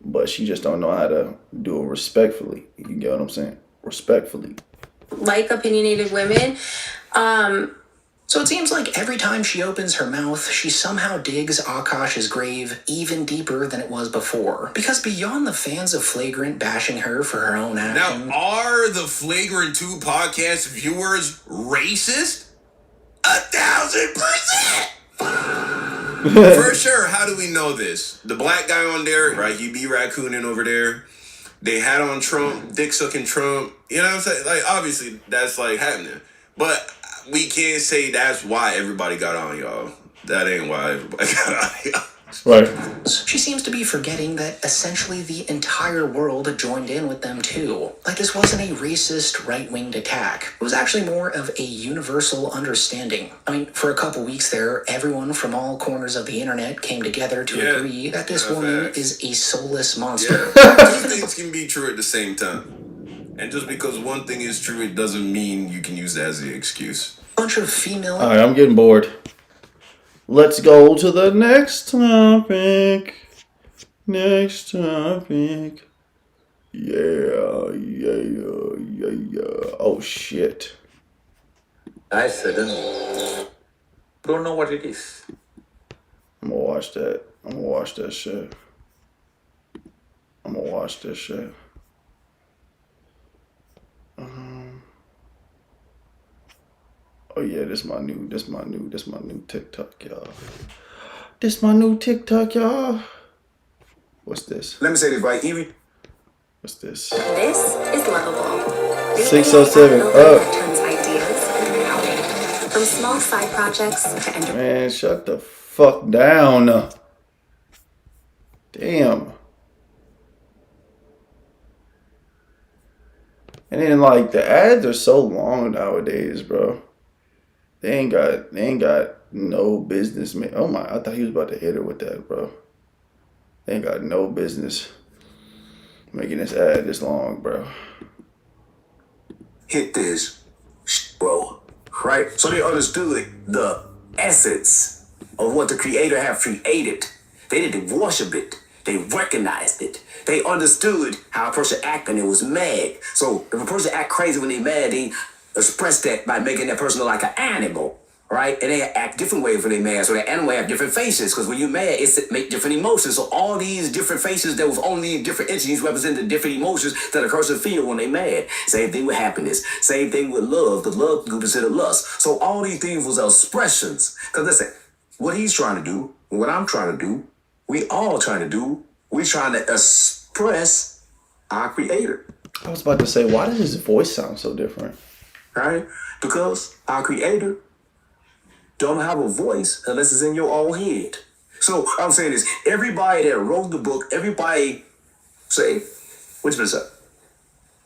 but she just don't know how to do it respectfully. You get what I'm saying? Respectfully. Like opinionated women. So it seems like every time she opens her mouth, she somehow digs Akash's grave even deeper than it was before. Because beyond the fans of Flagrant bashing her for her own actions... Now, are the Flagrant 2 podcast viewers racist? 1,000%! For sure, how do we know this? The black guy on there, right, he be raccooning over there. They had on Trump, dick sucking Trump. You know what I'm saying? Like, obviously, that's like happening. But we can't say that's why everybody got on y'all. That ain't why everybody got on y'all. Right. She seems to be forgetting that essentially the entire world joined in with them too. Like this wasn't a racist right-winged attack. It was actually more of a universal understanding. I mean, for a couple weeks there, everyone from all corners of the internet came together to agree that this woman is a soulless monster. Yeah. 2 things can be true at the same time. And just because one thing is true, it doesn't mean you can use that as the excuse. Bunch of female... Alright, I'm getting bored. Let's go to the next topic. Next topic. Yeah. Oh, shit. I suddenly don't know what it is. I'm gonna watch that. I'm gonna watch that shit. Oh yeah, this my new TikTok, y'all. What's this? Let me say this right, Evie. What's this? This is Lovable. 607 up. Turns ideas into reality. From small side projects to enterprise. Man, shut the fuck down. Damn. And then like the ads are so long nowadays, bro. They ain't got no business, man. Oh my, I thought he was about to hit her with that, bro. They ain't got no business making this ad this long, bro. Hit this, bro. Right? So they understood the essence of what the creator have created. They didn't worship it. They recognized it. They understood how a person act when it was mad. So if a person act crazy when they mad, they express that by making that person look like an animal, right? And they act different ways when they mad. So that animal have different faces, because when you're mad, it make different emotions. So all these different faces that was only different entities represent the different emotions that a person feel when they mad. Same thing with happiness. Same thing with love. The love you consider lust. So all these things was expressions. Because listen, what he's trying to do, what I'm trying to do, we all trying to do, we trying to express our creator. I was about to say, why does his voice sound so different? Right? Because our creator don't have a voice unless it's in your own head. So I'm saying this, everybody that wrote the book, everybody say, what's this up?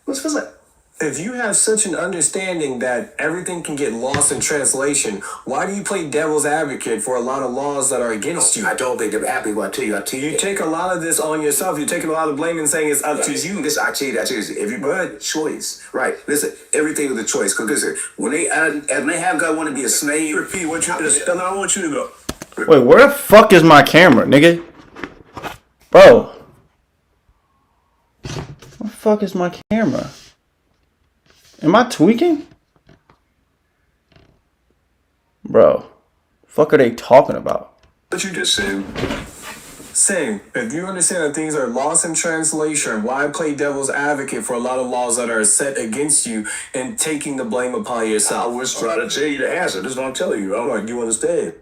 What's this up? If you have such an understanding that everything can get lost in translation, why do you play devil's advocate for a lot of laws that are against you? I don't think they're happy. I tell you. You take a lot of this on yourself. You're taking a lot of blame and saying it's up to you. Listen, I tell you, everybody choice. Right. Listen, everything is a choice. Because listen, when they have God want to be a slave, Repeat what you just I want you to go. Wait, where the fuck is my camera, nigga? Bro. Where the fuck is my camera? Am I tweaking? Bro. Fuck are they talking about? What you just said. Saying, if you understand that things are lost in translation, why play devil's advocate for a lot of laws that are set against you and taking the blame upon yourself? I was trying to tell you the answer. This is what I'm telling you. I'm like, you understand?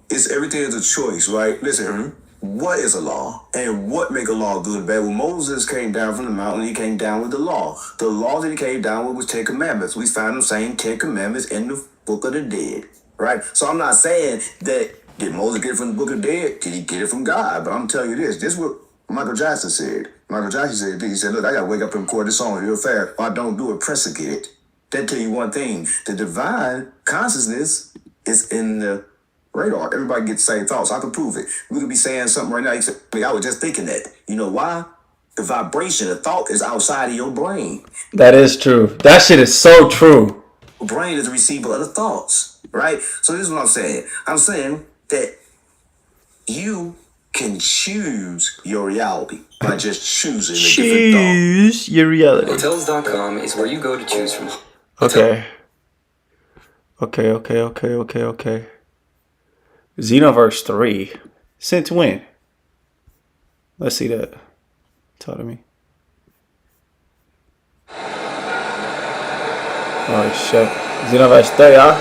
It's everything is a choice, right? Listen, what is a law? And what make a law good and bad? When Moses came down from the mountain, he came down with the law. The law that he came down with was 10 Commandments. We find them same 10 Commandments in the Book of the Dead, right? So I'm not saying that did Moses get it from the Book of the Dead? Did he get it from God? But I'm telling you this is what Michael Jackson said. Michael Jackson said, he said, look, I got to wake up and record this song real fast. If I don't do it, press get it. That tell you one thing. The divine consciousness is in the radar. Everybody gets the same thoughts. I can prove it. We could be saying something right now. You say, I was just thinking that. You know why? The vibration, the thought is outside of your brain. That is true. That shit is so true. The brain is the receiver of the thoughts, right? So this is what I'm saying. I'm saying that you can choose your reality by just choosing a different thought. Choose your reality. Hotels.com is where you go to choose from. Okay. Xenoverse 3. Since when? Let's see that. Talk to me. Oh shit. Xenoverse 3, huh?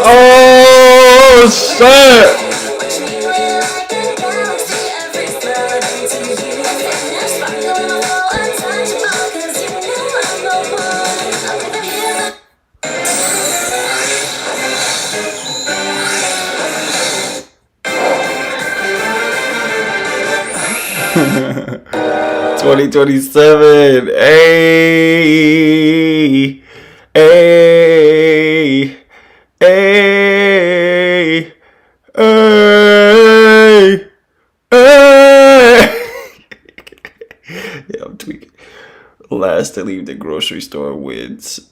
Oh shit! $2027. Hey, hey, hey, hey, hey. Yeah, I'm tweaking. Last to leave the grocery store wins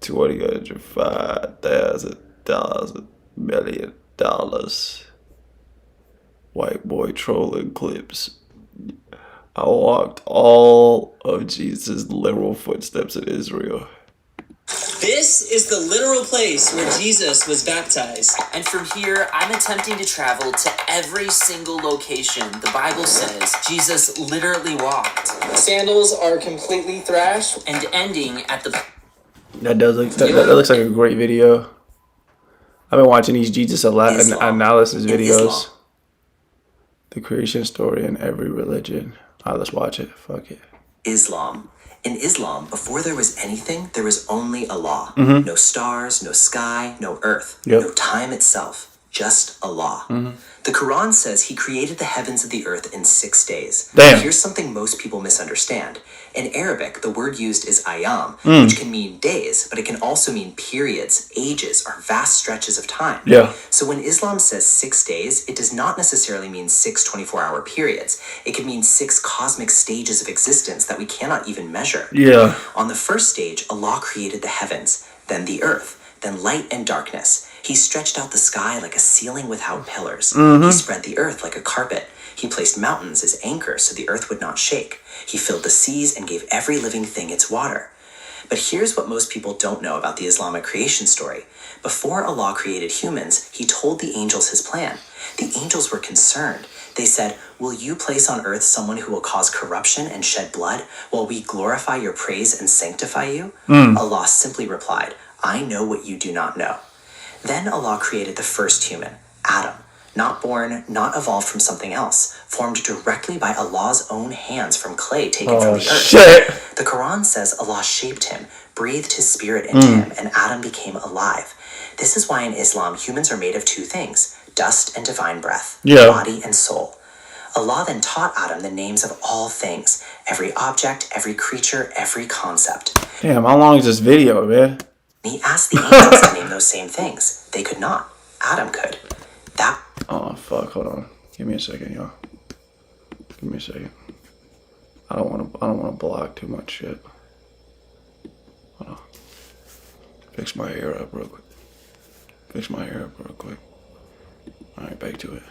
$205,000 million. White boy trolling clips. I walked all of Jesus' literal footsteps in Israel. This is the literal place where Jesus was baptized. And from here, I'm attempting to travel to every single location the Bible says Jesus literally walked. Sandals are completely thrashed. And ending at the... That looks like a great video. I've been watching these Jesus analysis videos. Islam. The creation story in every religion. Alright, let's watch it. Fuck it. Islam. In Islam, before there was anything, there was only Allah. Mhm. No stars, no sky, no earth, Yep. no time itself, just Allah. Mhm. The Quran says he created the heavens and the earth in 6 days. Damn. Here's something most people misunderstand. In Arabic, the word used is ayam, Mm. which can mean days, but it can also mean periods, ages, or vast stretches of time. Yeah. So when Islam says 6 days, it does not necessarily mean 6 24-hour periods. It could mean 6 cosmic stages of existence that we cannot even measure. Yeah. On the first stage, Allah created the heavens, then the earth, then light and darkness. He stretched out the sky like a ceiling without pillars. Mhm. He spread the earth like a carpet. He placed mountains as anchors so the earth would not shake. He filled the seas and gave every living thing its water. But here's what most people don't know about the Islamic creation story. Before Allah created humans, he told the angels his plan. The angels were concerned. They said, "Will you place on earth someone who will cause corruption and shed blood while we glorify your praise and sanctify you?" Allah simply replied, "I know what you do not know." Then Allah created the first human, Adam. Not born, not evolved from something else, formed directly by Allah's own hands from clay taken from the earth. Shit. The Quran says Allah shaped him, breathed his spirit into him, and Adam became alive. This is why in Islam, humans are made of 2 things, dust and divine breath, Yeah. body and soul. Allah then taught Adam the names of all things, every object, every creature, every concept. Damn, how long is this video, man? He asked the angels to name those same things. They could not. Adam could. That. Oh fuck! Hold on. Give me a second, y'all. Give me a second. I don't want to block too much shit. Hold on. Fix my hair up real quick. All right, back to it.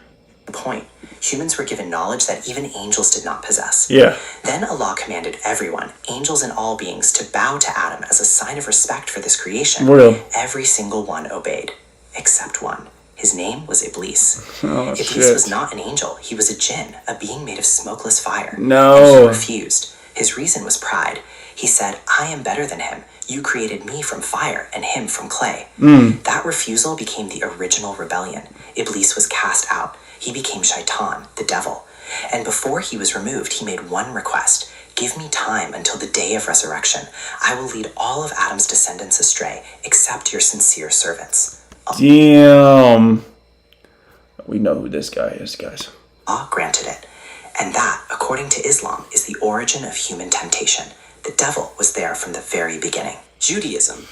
Point. Humans were given knowledge that even angels did not possess. Yeah. Then Allah commanded everyone, angels and all beings, to bow to Adam as a sign of respect for this creation. Real. Every single one obeyed, except one. His name was Iblis. Oh, Iblis shit. was not an angel. He was a jinn, a being made of smokeless fire. No. And he refused. His reason was pride. He said, "I am better than him. You created me from fire and him from clay." That refusal became the original rebellion. Iblis was cast out. He became Shaitan, the devil. And before he was removed, he made one request. Give me time until the day of resurrection. I will lead all of Adam's descendants astray, except your sincere servants. Damn. We know who this guy is, guys. Allah granted it. And that, according to Islam, is the origin of human temptation. The devil was there from the very beginning. Judaism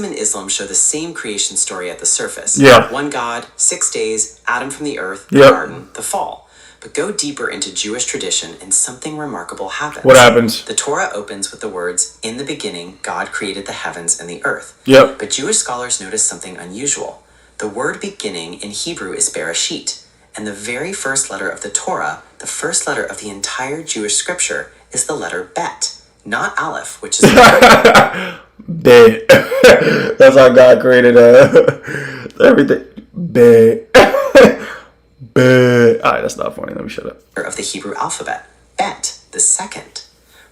and Islam show the same creation story at the surface. Yeah. One God, 6 days, Adam from the earth, the Yep. garden, the fall. But go deeper into Jewish tradition and something remarkable happens. What happens? The Torah opens with the words, "In the beginning, God created the heavens and the earth." Yep. But Jewish scholars notice something unusual. The word beginning in Hebrew is Bereshit, and the very first letter of the Torah, the first letter of the entire Jewish scripture, is the letter Bet, not Aleph, which is Bet. That's how God created everything. Bet. Bet. Alright, that's not funny. Let me shut up. of the Hebrew alphabet. Bet, the second.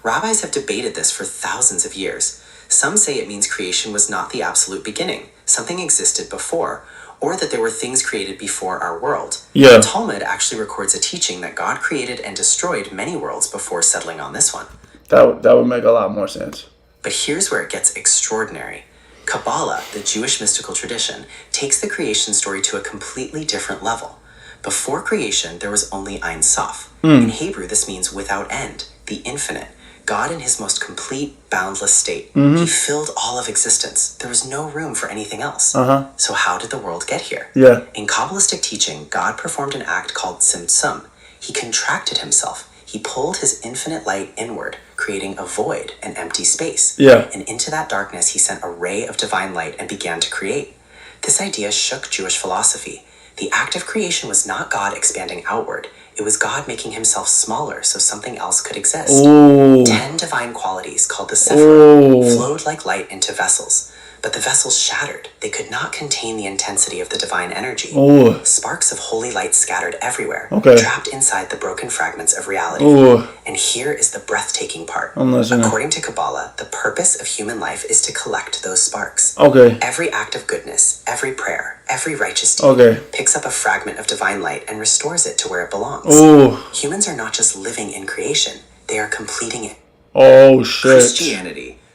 Rabbis have debated this for thousands of years. Some say it means creation was not the absolute beginning, something existed before, or that there were things created before our world. Yeah. The Talmud actually records a teaching that God created and destroyed many worlds before settling on this one. That would make a lot more sense. But here's where it gets extraordinary. Kabbalah, the Jewish mystical tradition, takes the creation story to a completely different level. Before creation, there was only Ein Sof. In Hebrew, this means without end, the infinite. God in his most complete, boundless state. He filled all of existence. There was no room for anything else. So how did the world get here? Yeah. In Kabbalistic teaching, God performed an act called Tzimtzum. He contracted himself. He pulled his infinite light inward, creating a void, an empty space. Yeah. And into that darkness, he sent a ray of divine light and began to create. This idea shook Jewish philosophy. The act of creation was not God expanding outward. It was God making himself smaller so something else could exist. Ooh. 10 divine qualities, called the Sephirah, flowed like light into vessels. But the vessels shattered. They could not contain the intensity of the divine energy. Ooh. Sparks of holy light scattered everywhere, Okay. trapped inside the broken fragments of reality. Ooh. And here is the breathtaking part. I'm listening. According to Kabbalah, the purpose of human life is to collect those sparks. Okay. Every act of goodness, every prayer, every righteous deed Okay. picks up a fragment of divine light and restores it to where it belongs. Ooh. Humans are not just living in creation, they are completing it. Oh shit.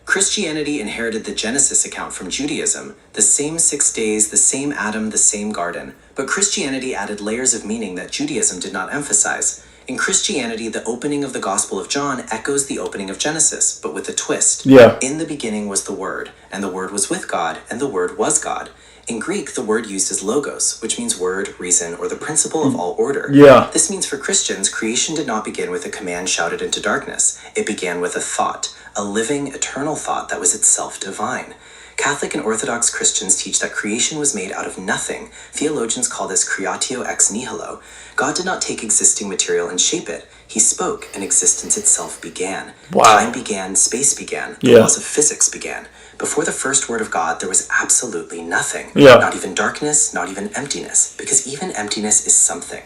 Christianity inherited the Genesis account from Judaism, the same 6 days, the same Adam, the same garden. But Christianity added layers of meaning that Judaism did not emphasize. In Christianity, the opening of the Gospel of John echoes the opening of Genesis, but with a twist. Yeah. In the beginning was the Word, and the Word was with God, and the Word was God. In Greek, the word used is logos, which means word, reason, or the principle of all order. Yeah. This means for Christians, creation did not begin with a command shouted into darkness. It began with a thought, a living, eternal thought that was itself divine. Catholic and Orthodox Christians teach that creation was made out of nothing. Theologians call this creatio ex nihilo. God did not take existing material and shape it. He spoke, and existence itself began. Wow. Time began, space began, the Yeah. laws of physics began. Before the first word of God, there was absolutely nothing. Yeah. Not even darkness, not even emptiness, because even emptiness is something.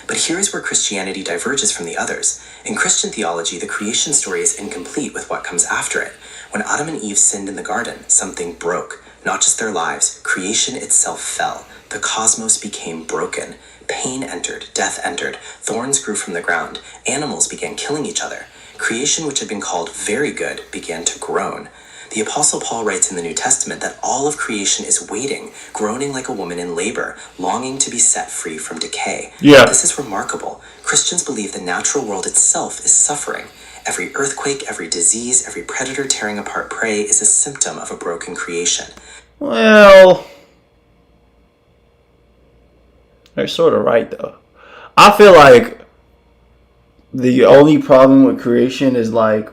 But here is where Christianity diverges from the others. In Christian theology, the creation story is incomplete with what comes after it. When Adam and Eve sinned in the garden, something broke. Not just their lives, creation itself fell. The cosmos became broken. Pain entered, death entered, thorns grew from the ground, animals began killing each other. Creation, which had been called very good, began to groan. The Apostle Paul writes in the New Testament that all of creation is waiting, groaning like a woman in labor, longing to be set free from decay. Yeah. This is remarkable. Christians believe the natural world itself is suffering. Every earthquake, every disease, every predator tearing apart prey is a symptom of a broken creation. Well, they're sort of right though. I feel like the only problem with creation is like,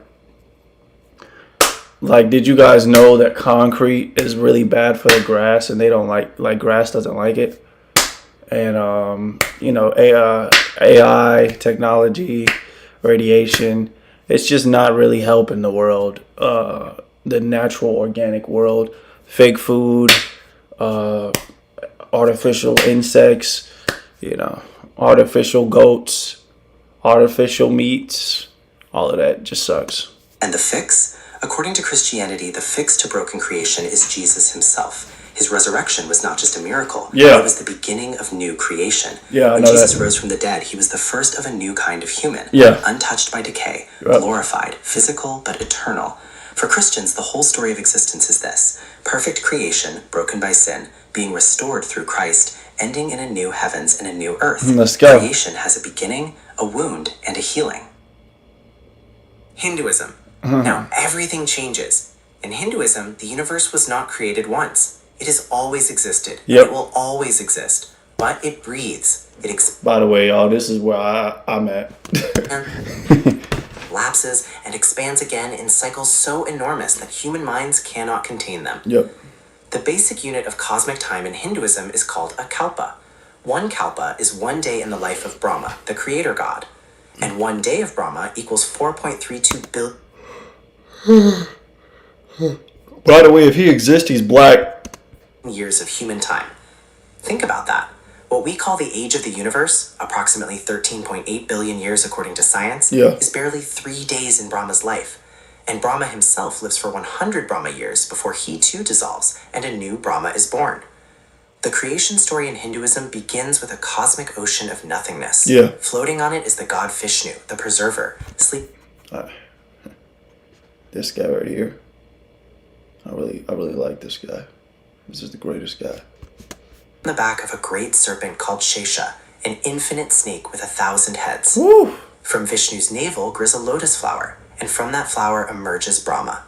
did you guys know that concrete is really bad for the grass, and they don't like grass doesn't like it? And you know, AI technology, radiation, it's just not really helping the world, the natural organic world. Fake food, artificial insects, you know, artificial goats, artificial meats, all of that just sucks. And the fix? According to Christianity, the fix to broken creation is Jesus himself. His resurrection was not just a miracle. Yeah. It was the beginning of new creation. Yeah, I when know Jesus that. rose from the dead, he was the first of a new kind of human. Yeah. Untouched by decay, Right. glorified, physical, but eternal. For Christians, the whole story of existence is this: perfect creation, broken by sin, being restored through Christ, ending in a new heavens and a new earth. Let's go. Creation has a beginning, a wound, and a healing. Hinduism. Mhm. Now, everything changes. In Hinduism, the universe was not created once. It has always existed. Yep. It will always exist. But it breathes. It By the way, y'all, this is where I'm at. lapses and expands again in cycles so enormous that human minds cannot contain them. Yep. The basic unit of cosmic time in Hinduism is called a kalpa. One kalpa is 1 day in the life of Brahma, the creator god. And 1 day of Brahma equals 4.32 billion. By the way, if he exists, he's black. Years of human time. Think about that. What we call the age of the universe, approximately 13.8 billion years according to science, Yeah. is barely 3 days in Brahma's life. And Brahma himself lives for 100 Brahma years before he too dissolves and a new Brahma is born. The creation story in Hinduism begins with a cosmic ocean of nothingness. Yeah. Floating on it is the god Vishnu, the preserver, This guy right here. I really like this guy. This is the greatest guy. on the back of a great serpent called Shesha, an infinite snake with 1,000 heads. Woo! From Vishnu's navel grows a lotus flower, and from that flower emerges Brahma.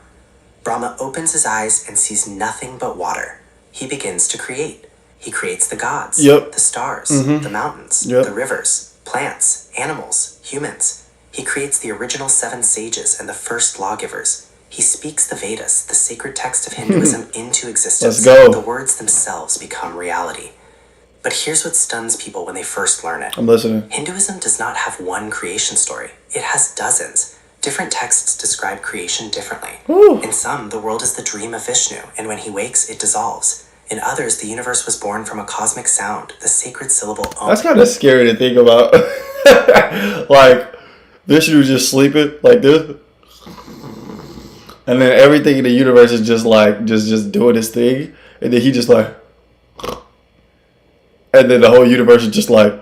Brahma opens his eyes and sees nothing but water. He begins to create. He creates the gods, Yep. the stars, Mhm. the mountains, Yep. the rivers, plants, animals, humans. He creates the original 7 sages and the first lawgivers. He speaks the Vedas, the sacred text of Hinduism, into existence. Let's go. The words themselves become reality. But here's what stuns people when they first learn it. I'm listening. Hinduism does not have one creation story. It has dozens. Different texts describe creation differently. Woo. In some, the world is the dream of Vishnu, and when he wakes, it dissolves. In others, the universe was born from a cosmic sound, the sacred syllable Om. That's kind of scary to think about. Like, Vishnu just sleeping like this. And then everything in the universe is just like, just doing his thing. And then he just like, and then the whole universe is just like,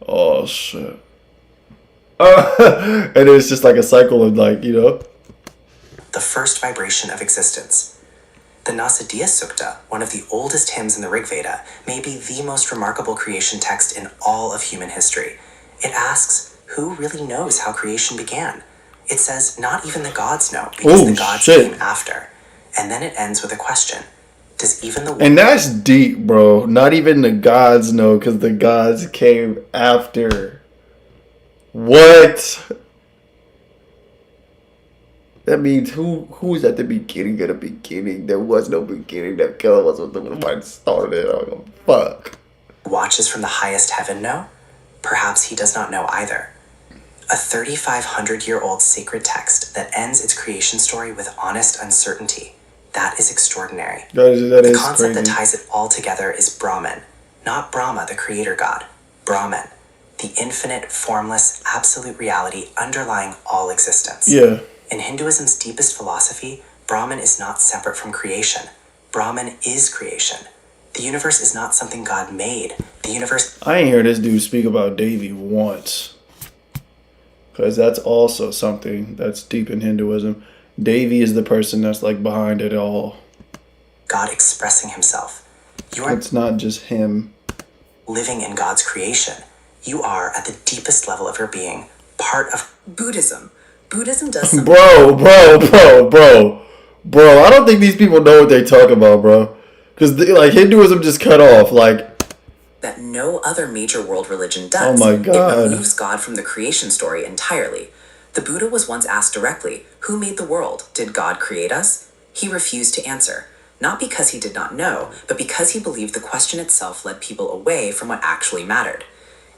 oh shit. And it's just like a cycle of like, you know. The first vibration of existence. The Nasadiya Sukta, one of the oldest hymns in the Rig Veda, may be the most remarkable creation text in all of human history. It asks, who really knows how creation began? It says, not even the gods know, because the gods shit. came after. And then it ends with a question. Does even the And that's deep, bro. Not even the gods know, because the gods came after. What? That means who's at the beginning of the beginning? There was no beginning. That killer was what the one started it. Oh, fuck. watches from the highest heaven know? Perhaps he does not know either. A 3,500-year-old sacred text that ends its creation story with honest uncertainty. That is extraordinary. That The is concept crazy. that ties it all together is Brahman. Not Brahma, the creator god. Brahman. The infinite, formless, absolute reality underlying all existence. Yeah. In Hinduism's deepest philosophy, Brahman is not separate from creation. Brahman is creation. The universe is not something God made. The universe... I ain't hear this dude speak about Devi once. Because that's also something that's deep in Hinduism. Devi is the person that's like behind it all. God expressing himself. You are It's not just him. living in God's creation. You are, at the deepest level of your being, part of Buddhism. Buddhism does something... Bro. I don't think these people know what they talk about, bro. Because like Hinduism just cut off. Like, that no other major world religion does. Oh my God. It removes God from the creation story entirely. The Buddha was once asked directly, who made the world? Did God create us? He refused to answer. Not because he did not know, but because he believed the question itself led people away from what actually mattered.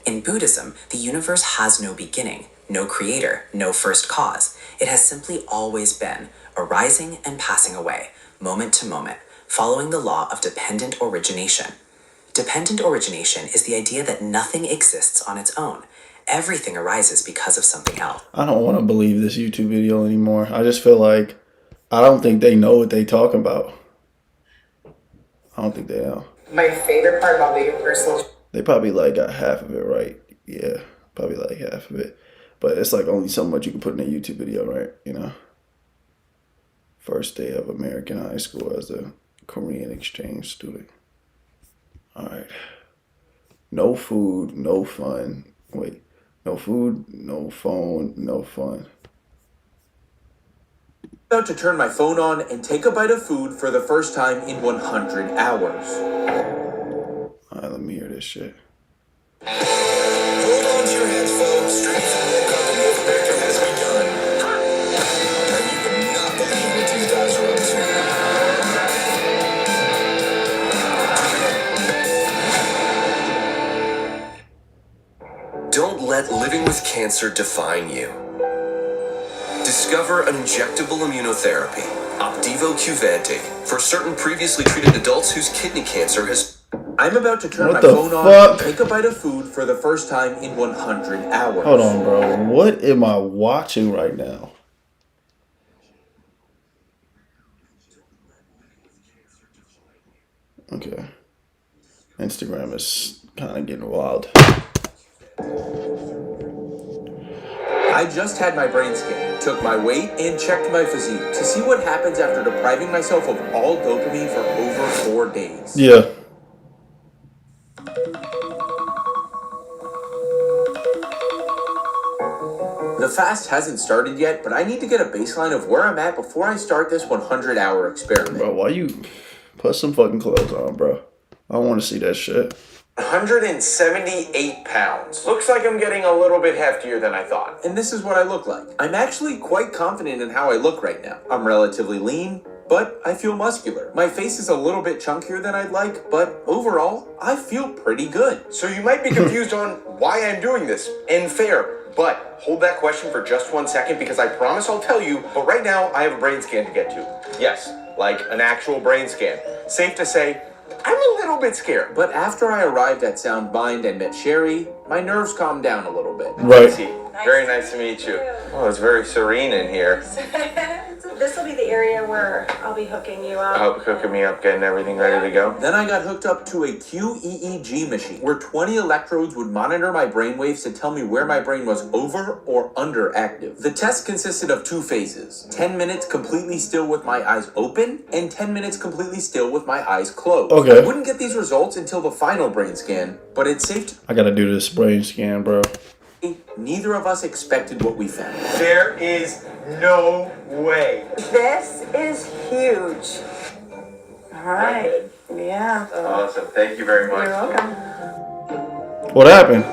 In Buddhism, the universe has no beginning, no creator, no first cause. It has simply always been, arising and passing away, moment to moment, following the law of dependent origination. Dependent origination is the idea that nothing exists on its own. Everything arises because of something else. I don't want to believe this YouTube video anymore. I just feel like I don't think they know what they talking about. I don't think they know. My favorite part about being personal. They probably like got half of it right. Yeah, probably like half of it. But it's like only so much you can put in a YouTube video, right? You know. First day of American high school as a Korean exchange student. All right. No food, no fun. Wait. No food, no phone, no fun. About to turn my phone on and take a bite of food for the first time in 100 hours. All right, let me hear this shit. Hold on to your hats, folks. Streaming from World Cup in North America has begun. And you would not believe what these guys are up to. Don't let living with cancer define you. Discover an injectable immunotherapy, Opdivo Qvantig, for certain previously treated adults whose kidney cancer has... I'm about to turn What my the phone on fuck? and take a bite of food for the first time in 100 hours. Hold on, bro. What am I watching right now? Okay. Instagram is kind of getting wild. I just had my brain scan, took my weight, and checked my physique to see what happens after depriving myself of all dopamine for over 4 days. Yeah. The fast hasn't started yet, but I need to get a baseline of where I'm at before I start this 100-hour experiment. Bro, why you put some fucking clothes on, bro? I don't want to see that shit. 178 pounds. Looks like I'm getting a little bit heftier than I thought. And this is what I look like. I'm actually quite confident in how I look right now. I'm relatively lean, but I feel muscular. My face is a little bit chunkier than I'd like, but overall, I feel pretty good. So you might be confused on why I'm doing this, and fair. But hold that question for just 1 second because I promise I'll tell you, but right now I have a brain scan to get to. Yes, like an actual brain scan. Safe to say, I'm a little bit scared. But after I arrived at Sound Mind and met Sherry, my nerves calmed down a little bit. Right. Very nice to meet you. Oh, it's very serene in here. This will be the area where I'll be hooking you up. Oh, hooking me up, getting everything ready to go. Then I got hooked up to a QEEG machine where 20 electrodes would monitor my brainwaves to tell me where my brain was over or under active. The test consisted of 2 phases, 10 minutes completely still with my eyes open and 10 minutes completely still with my eyes closed. Okay. I wouldn't get these results until the final brain scan, but it's safe to... I gotta do this brain scan, bro. Neither of us expected what we found. There is no way. This is huge. All right. Yeah. Awesome. Thank you very much. You're welcome. What happened?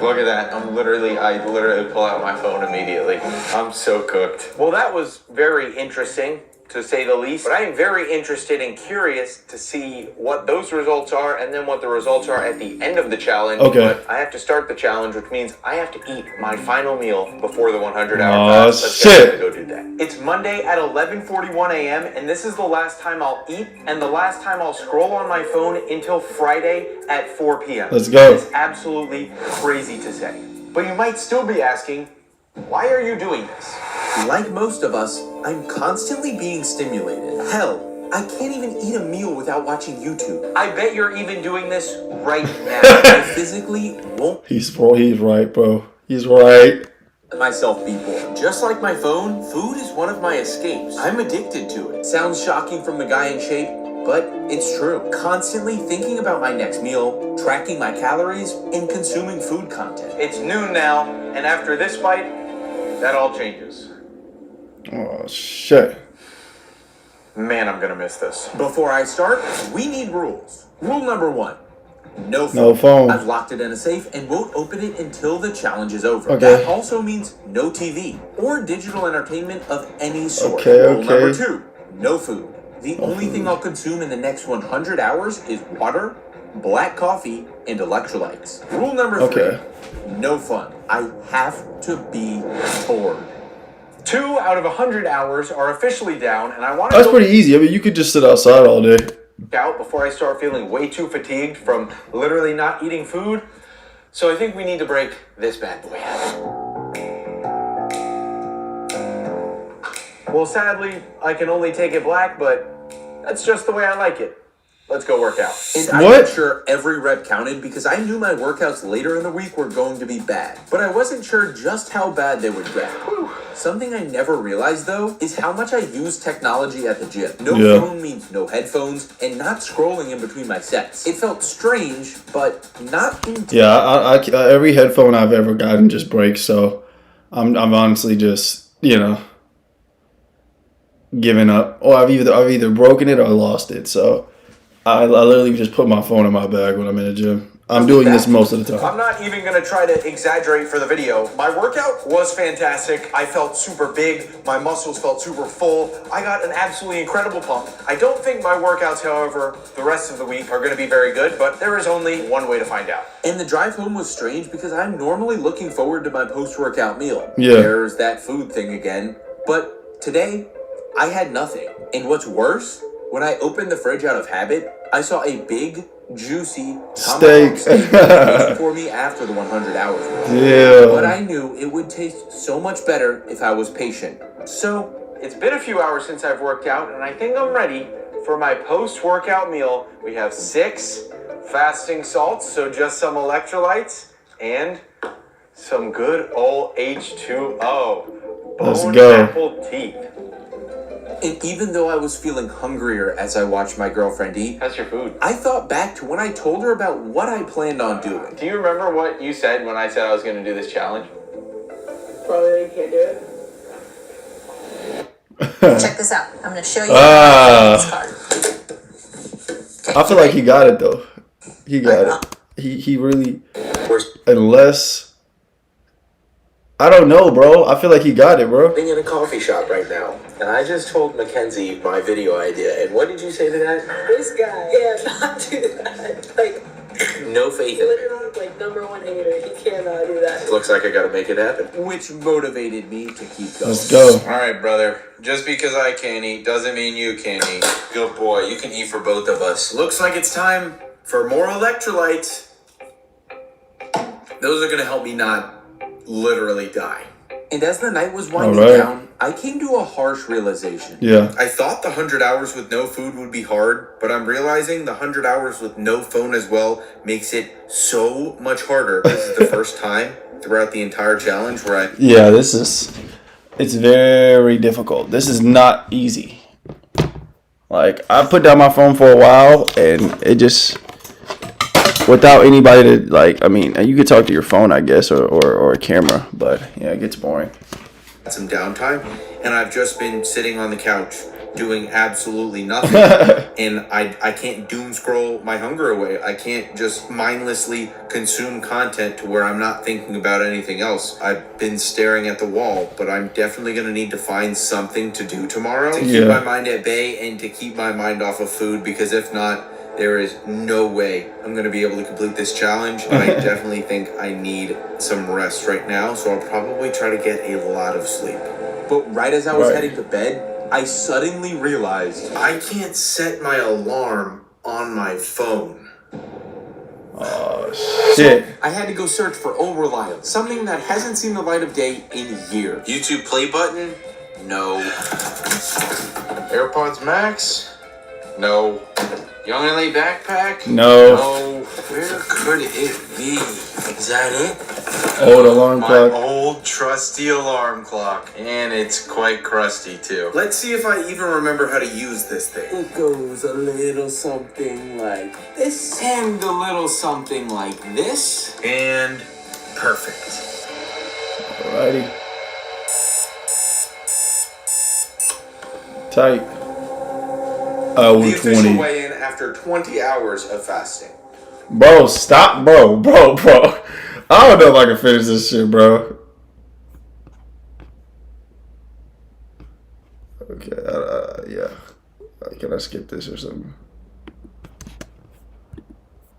Look at that. I literally pull out my phone immediately. I'm so cooked. Well, that was very interesting, to say the least. But I am very interested and curious to see what those results are and then what the results are at the end of the challenge. Okay. But I have to start the challenge, which means I have to eat my final meal before the 100-hour Oh, fast. Let's shit. go do that. It's Monday at 11:41 a.m. and this is the last time I'll eat and the last time I'll scroll on my phone until Friday at 4 p.m. Let's go. It's absolutely crazy to say. But you might still be asking, why are you doing this? Like most of us, I'm constantly being stimulated. Hell, I can't even eat a meal without watching YouTube. I bet you're even doing this right now. I physically won't He's right, bro. He's right. let myself be bored. Just like my phone, food is one of my escapes. I'm addicted to it. Sounds shocking from the guy in shape, but it's true. Constantly thinking about my next meal, tracking my calories, and consuming food content. It's noon now, and after this bite, that all changes. Oh, shit. Man, I'm gonna miss this. Before I start, we need rules. Rule number 1. No phone. No phone. I've locked it in a safe and won't open it until the challenge is over. Okay. That also means no TV or digital entertainment of any sort. Okay, Rule okay. number 2. No food. The only thing I'll consume in the next 100 hours is water, black coffee, and electrolytes. Rule number 3. Okay. No fun. I have to be bored. 2 out of 100 hours are officially down, and I want to That's pretty easy. I mean, you could just sit outside all day. out before I start feeling way too fatigued from literally not eating food. So I think we need to break this bad boy. Well, sadly, I can only take it black, but that's just the way I like it. let's go work out. And I made sure every rep counted because I knew my workouts later in the week were going to be bad. But I wasn't sure just how bad they would get. Something I never realized, though, is how much I use technology at the gym. No phone means no headphones, and not scrolling in between my sets. It felt strange, but not intense. Yeah, I every headphone I've ever gotten just breaks, so I'm honestly just, you know, giving up. Or I've either broken it or lost it, so I literally just put my phone in my bag when I'm in the gym. I'm doing this most of the time. I'm not even going to try to exaggerate for the video. My workout was fantastic. I felt super big. My muscles felt super full. I got an absolutely incredible pump. I don't think my workouts, however, the rest of the week are going to be very good, but there is only one way to find out. And the drive home was strange because I'm normally looking forward to my post-workout meal. Yeah. There's that food thing again. But today, I had nothing. And what's worse, when I opened the fridge out of habit, I saw a big, juicy steak waiting for me after the 100 hours. Yeah. But I knew it would taste so much better if I was patient. So, it's been a few hours since I've worked out, and I think I'm ready for my post-workout meal. We have 6 fasting salts, so just some electrolytes, and some good old H2O. Let's Bone go. apple teeth. And even though I was feeling hungrier as I watched my girlfriend eat, how's your food? I thought back to when I told her about what I planned on doing. Do you remember what you said when I said I was going to do this challenge? Probably you can't do it. Check this out. I'm going to show you this card. I feel like he got it though. He got it. He really, unless, I don't know, bro. I feel like he got it, bro. Being in a coffee shop right now, and I just told Mackenzie my video idea, and what did you say to that? This guy cannot do that. Like, No faith in it. literally, like, #1 hater. He cannot do that. Looks like I gotta make it happen. Which motivated me to keep going. Let's go. All right, brother. Just because I can't eat doesn't mean you can't eat. Good boy. You can eat for both of us. Looks like it's time for more electrolytes. Those are going to help me not literally die. And as the night was winding down, I came to a harsh realization. Yeah. I thought the 100 hours with no food would be hard, but I'm realizing the 100 hours with no phone as well makes it so much harder. This is the first time throughout the entire challenge where I... Yeah, it's very difficult. This is not easy. Like, I put down my phone for a while, and it just, without anybody to, like, I mean, you could talk to your phone, I guess, or a camera, but yeah, it gets boring. Some downtime, and I've just been sitting on the couch doing absolutely nothing, and I can't doom scroll my hunger away. I can't just mindlessly consume content to where I'm not thinking about anything else. I've been staring at the wall, but I'm definitely going to need to find something to do tomorrow to keep my mind at bay and to keep my mind off of food, because if not, there is no way I'm going to be able to complete this challenge. And I definitely think I need some rest right now, so I'll probably try to get a lot of sleep. But right as I was heading to bed, I suddenly realized I can't set my alarm on my phone. Oh, shit. So I had to go search for Old Reliable, something that hasn't seen the light of day in years. YouTube play button? No. AirPods Max? No. Young LA backpack? No. No. Where could it be? Is that it? Old alarm clock. My old trusty alarm clock. And it's quite crusty too. Let's see if I even remember how to use this thing. It goes a little something like this, and a little something like this. And perfect. Alrighty. Tight. The official 20. weigh-in after 20 hours of fasting. Bro, stop, bro. I don't know if I can finish this shit, bro. Okay, yeah. Can I skip this or something?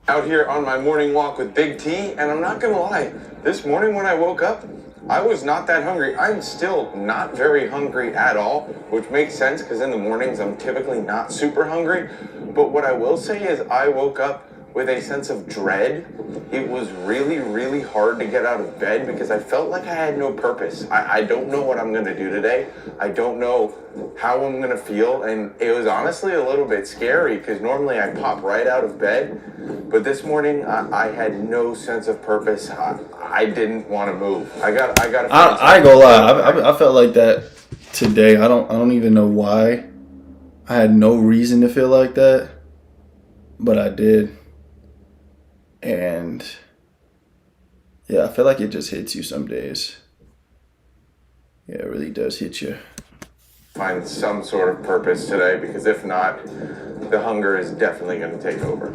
Out here on my morning walk with Big T, and I'm not gonna lie, this morning when I woke up, I was not that hungry. I'm still not very hungry at all, which makes sense because in the mornings I'm typically not super hungry. But what I will say is I woke up with a sense of dread. It was really, really hard to get out of bed because I felt like I had no purpose. I don't know what I'm going to do today. I don't know how I'm going to feel. And it was honestly a little bit scary because normally I pop right out of bed. But this morning I had no sense of purpose. I didn't want to move. I ain't gonna lie. I felt like that today. I don't even know why. I had no reason to feel like that, but I did. And yeah, I feel like it just hits you some days. Yeah, it really does hit you. Find some sort of purpose today, because if not, the hunger is definitely going to take over.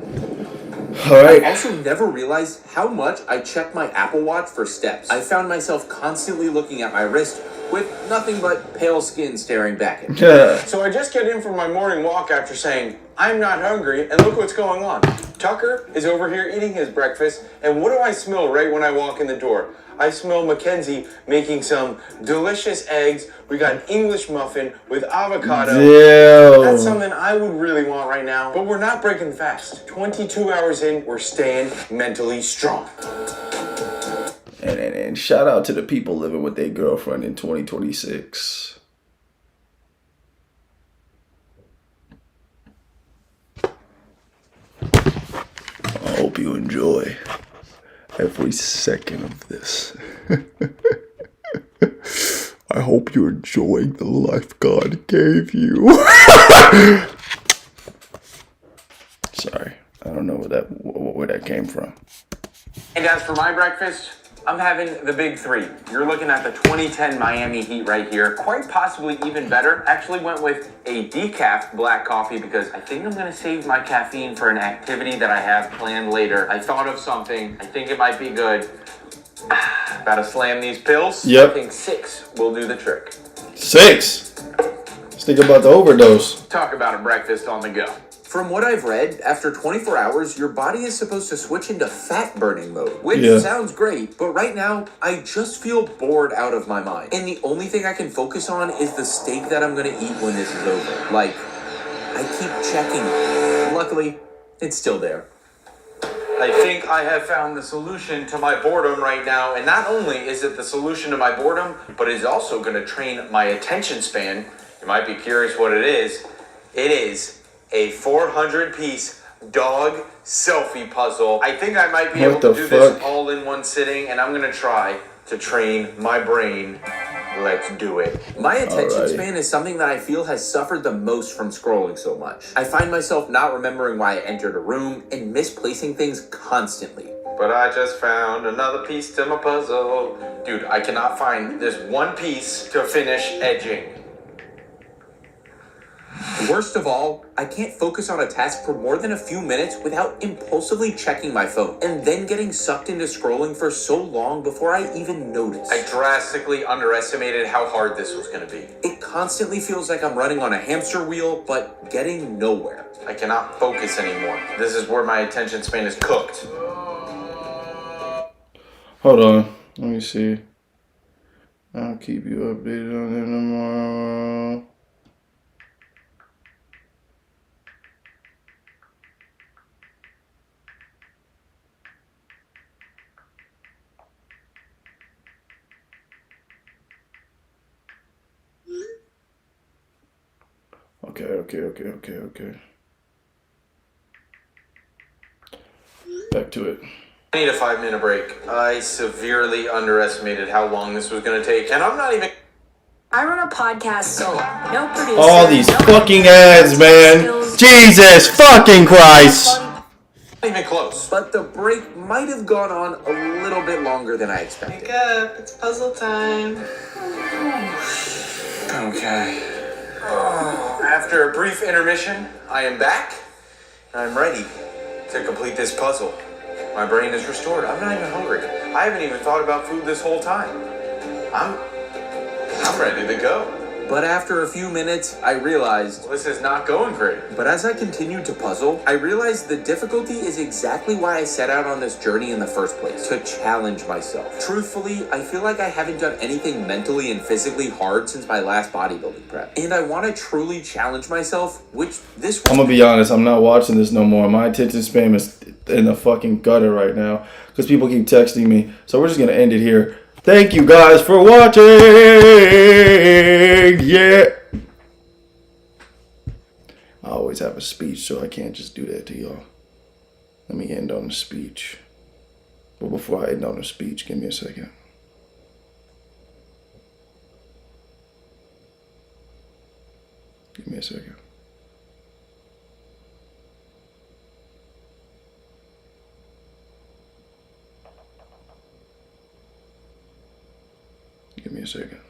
All right. I also never realized how much I check my Apple Watch for steps. I found myself constantly looking at my wrist with nothing but pale skin staring back at me. So I just get in from my morning walk after saying, I'm not hungry, and look what's going on. Tucker is over here eating his breakfast, and what do I smell right when I walk in the door? I smell Mackenzie making some delicious eggs. We got an English muffin with avocado. Damn. That's something I would really want right now, but we're not breaking fast. 22 hours in, we're staying mentally strong. And shout out to the people living with their girlfriend in 2026. I hope you enjoy every second of this. I hope you're enjoying the life God gave you. Sorry, I don't know where that came from. And as for my breakfast, I'm having the big three. You're looking at the 2010 Miami Heat right here. Quite possibly even better. Actually went with a decaf black coffee because I think I'm going to save my caffeine for an activity that I have planned later. I thought of something. I think it might be good. About to slam these pills. Yep. I think 6 will do the trick. 6? Let's think about the overdose. Talk about a breakfast on the go. From what I've read, after 24 hours, your body is supposed to switch into fat burning mode, which sounds great, but right now, I just feel bored out of my mind. And the only thing I can focus on is the steak that I'm gonna eat when this is over. Like, I keep checking. Luckily, it's still there. I think I have found the solution to my boredom right now, and not only is it the solution to my boredom, but it's also going to train my attention span. You might be curious what it is. It is a 400-piece dog selfie puzzle. I think I might be able to do this all in one sitting, and I'm going to try to train my brain. Let's do it. My attention span is something that I feel has suffered the most from scrolling so much. I find myself not remembering why I entered a room and misplacing things constantly. But I just found another piece to my puzzle. Dude, I cannot find this one piece to finish edging. Worst of all, I can't focus on a task for more than a few minutes without impulsively checking my phone and then getting sucked into scrolling for so long before I even notice. I drastically underestimated how hard this was going to be. It constantly feels like I'm running on a hamster wheel, but getting nowhere. I cannot focus anymore. This is where my attention span is cooked. Hold on. Let me see. I'll keep you updated on it tomorrow. Okay. Back to it. I need a 5-minute break. I severely underestimated how long this was going to take, and I'm not even... I run a podcast solo. No producer. All these fucking ads, man. Jesus fucking Christ. Not even close. But the break might have gone on a little bit longer than I expected. Wake up, it's puzzle time. Okay. After a brief intermission, I am back, and I'm ready to complete this puzzle. My brain is restored. I'm not even hungry. I haven't even thought about food this whole time. I'm ready to go. But after a few minutes, I realized This is not going great. But as I continued to puzzle, I realized the difficulty is exactly why I set out on this journey in the first place, to challenge myself. Truthfully, I feel like I haven't done anything mentally and physically hard since my last bodybuilding prep. And I want to truly challenge myself, which this was... I'm gonna be honest, I'm not watching this no more. My attention span is in the fucking gutter right now because people keep texting me. So we're just gonna end it here. Thank you guys for watching. Yeah. I always have a speech, so I can't just do that to y'all. Let me end on the speech. But before I end on the speech, give me a second. Give me a second. Give me a second.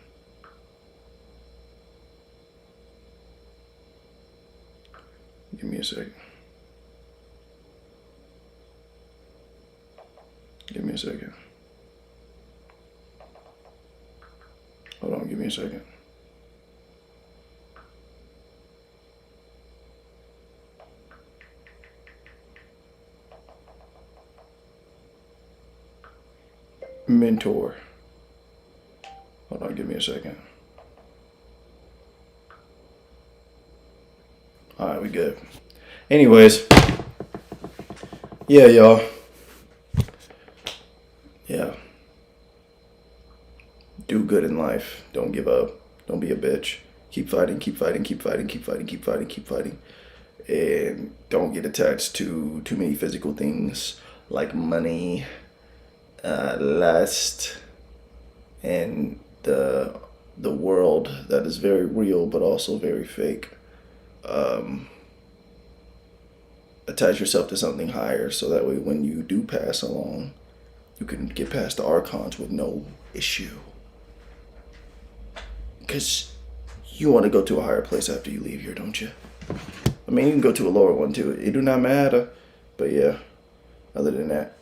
Give me a second. Give me a second. Hold on, give me a second. Mentor. Hold on, give me a second. Alright, we good. Anyways. Yeah, y'all. Yeah. Do good in life. Don't give up. Don't be a bitch. Keep fighting, keep fighting, keep fighting, keep fighting, keep fighting, keep fighting. And don't get attached to too many physical things like money, lust, and the world that is very real but also very fake. Attach yourself to something higher so that way when you do pass along, you can get past the archons with no issue. Because you want to go to a higher place after you leave here, don't you? I mean, you can go to a lower one too. It do not matter. But yeah, other than that,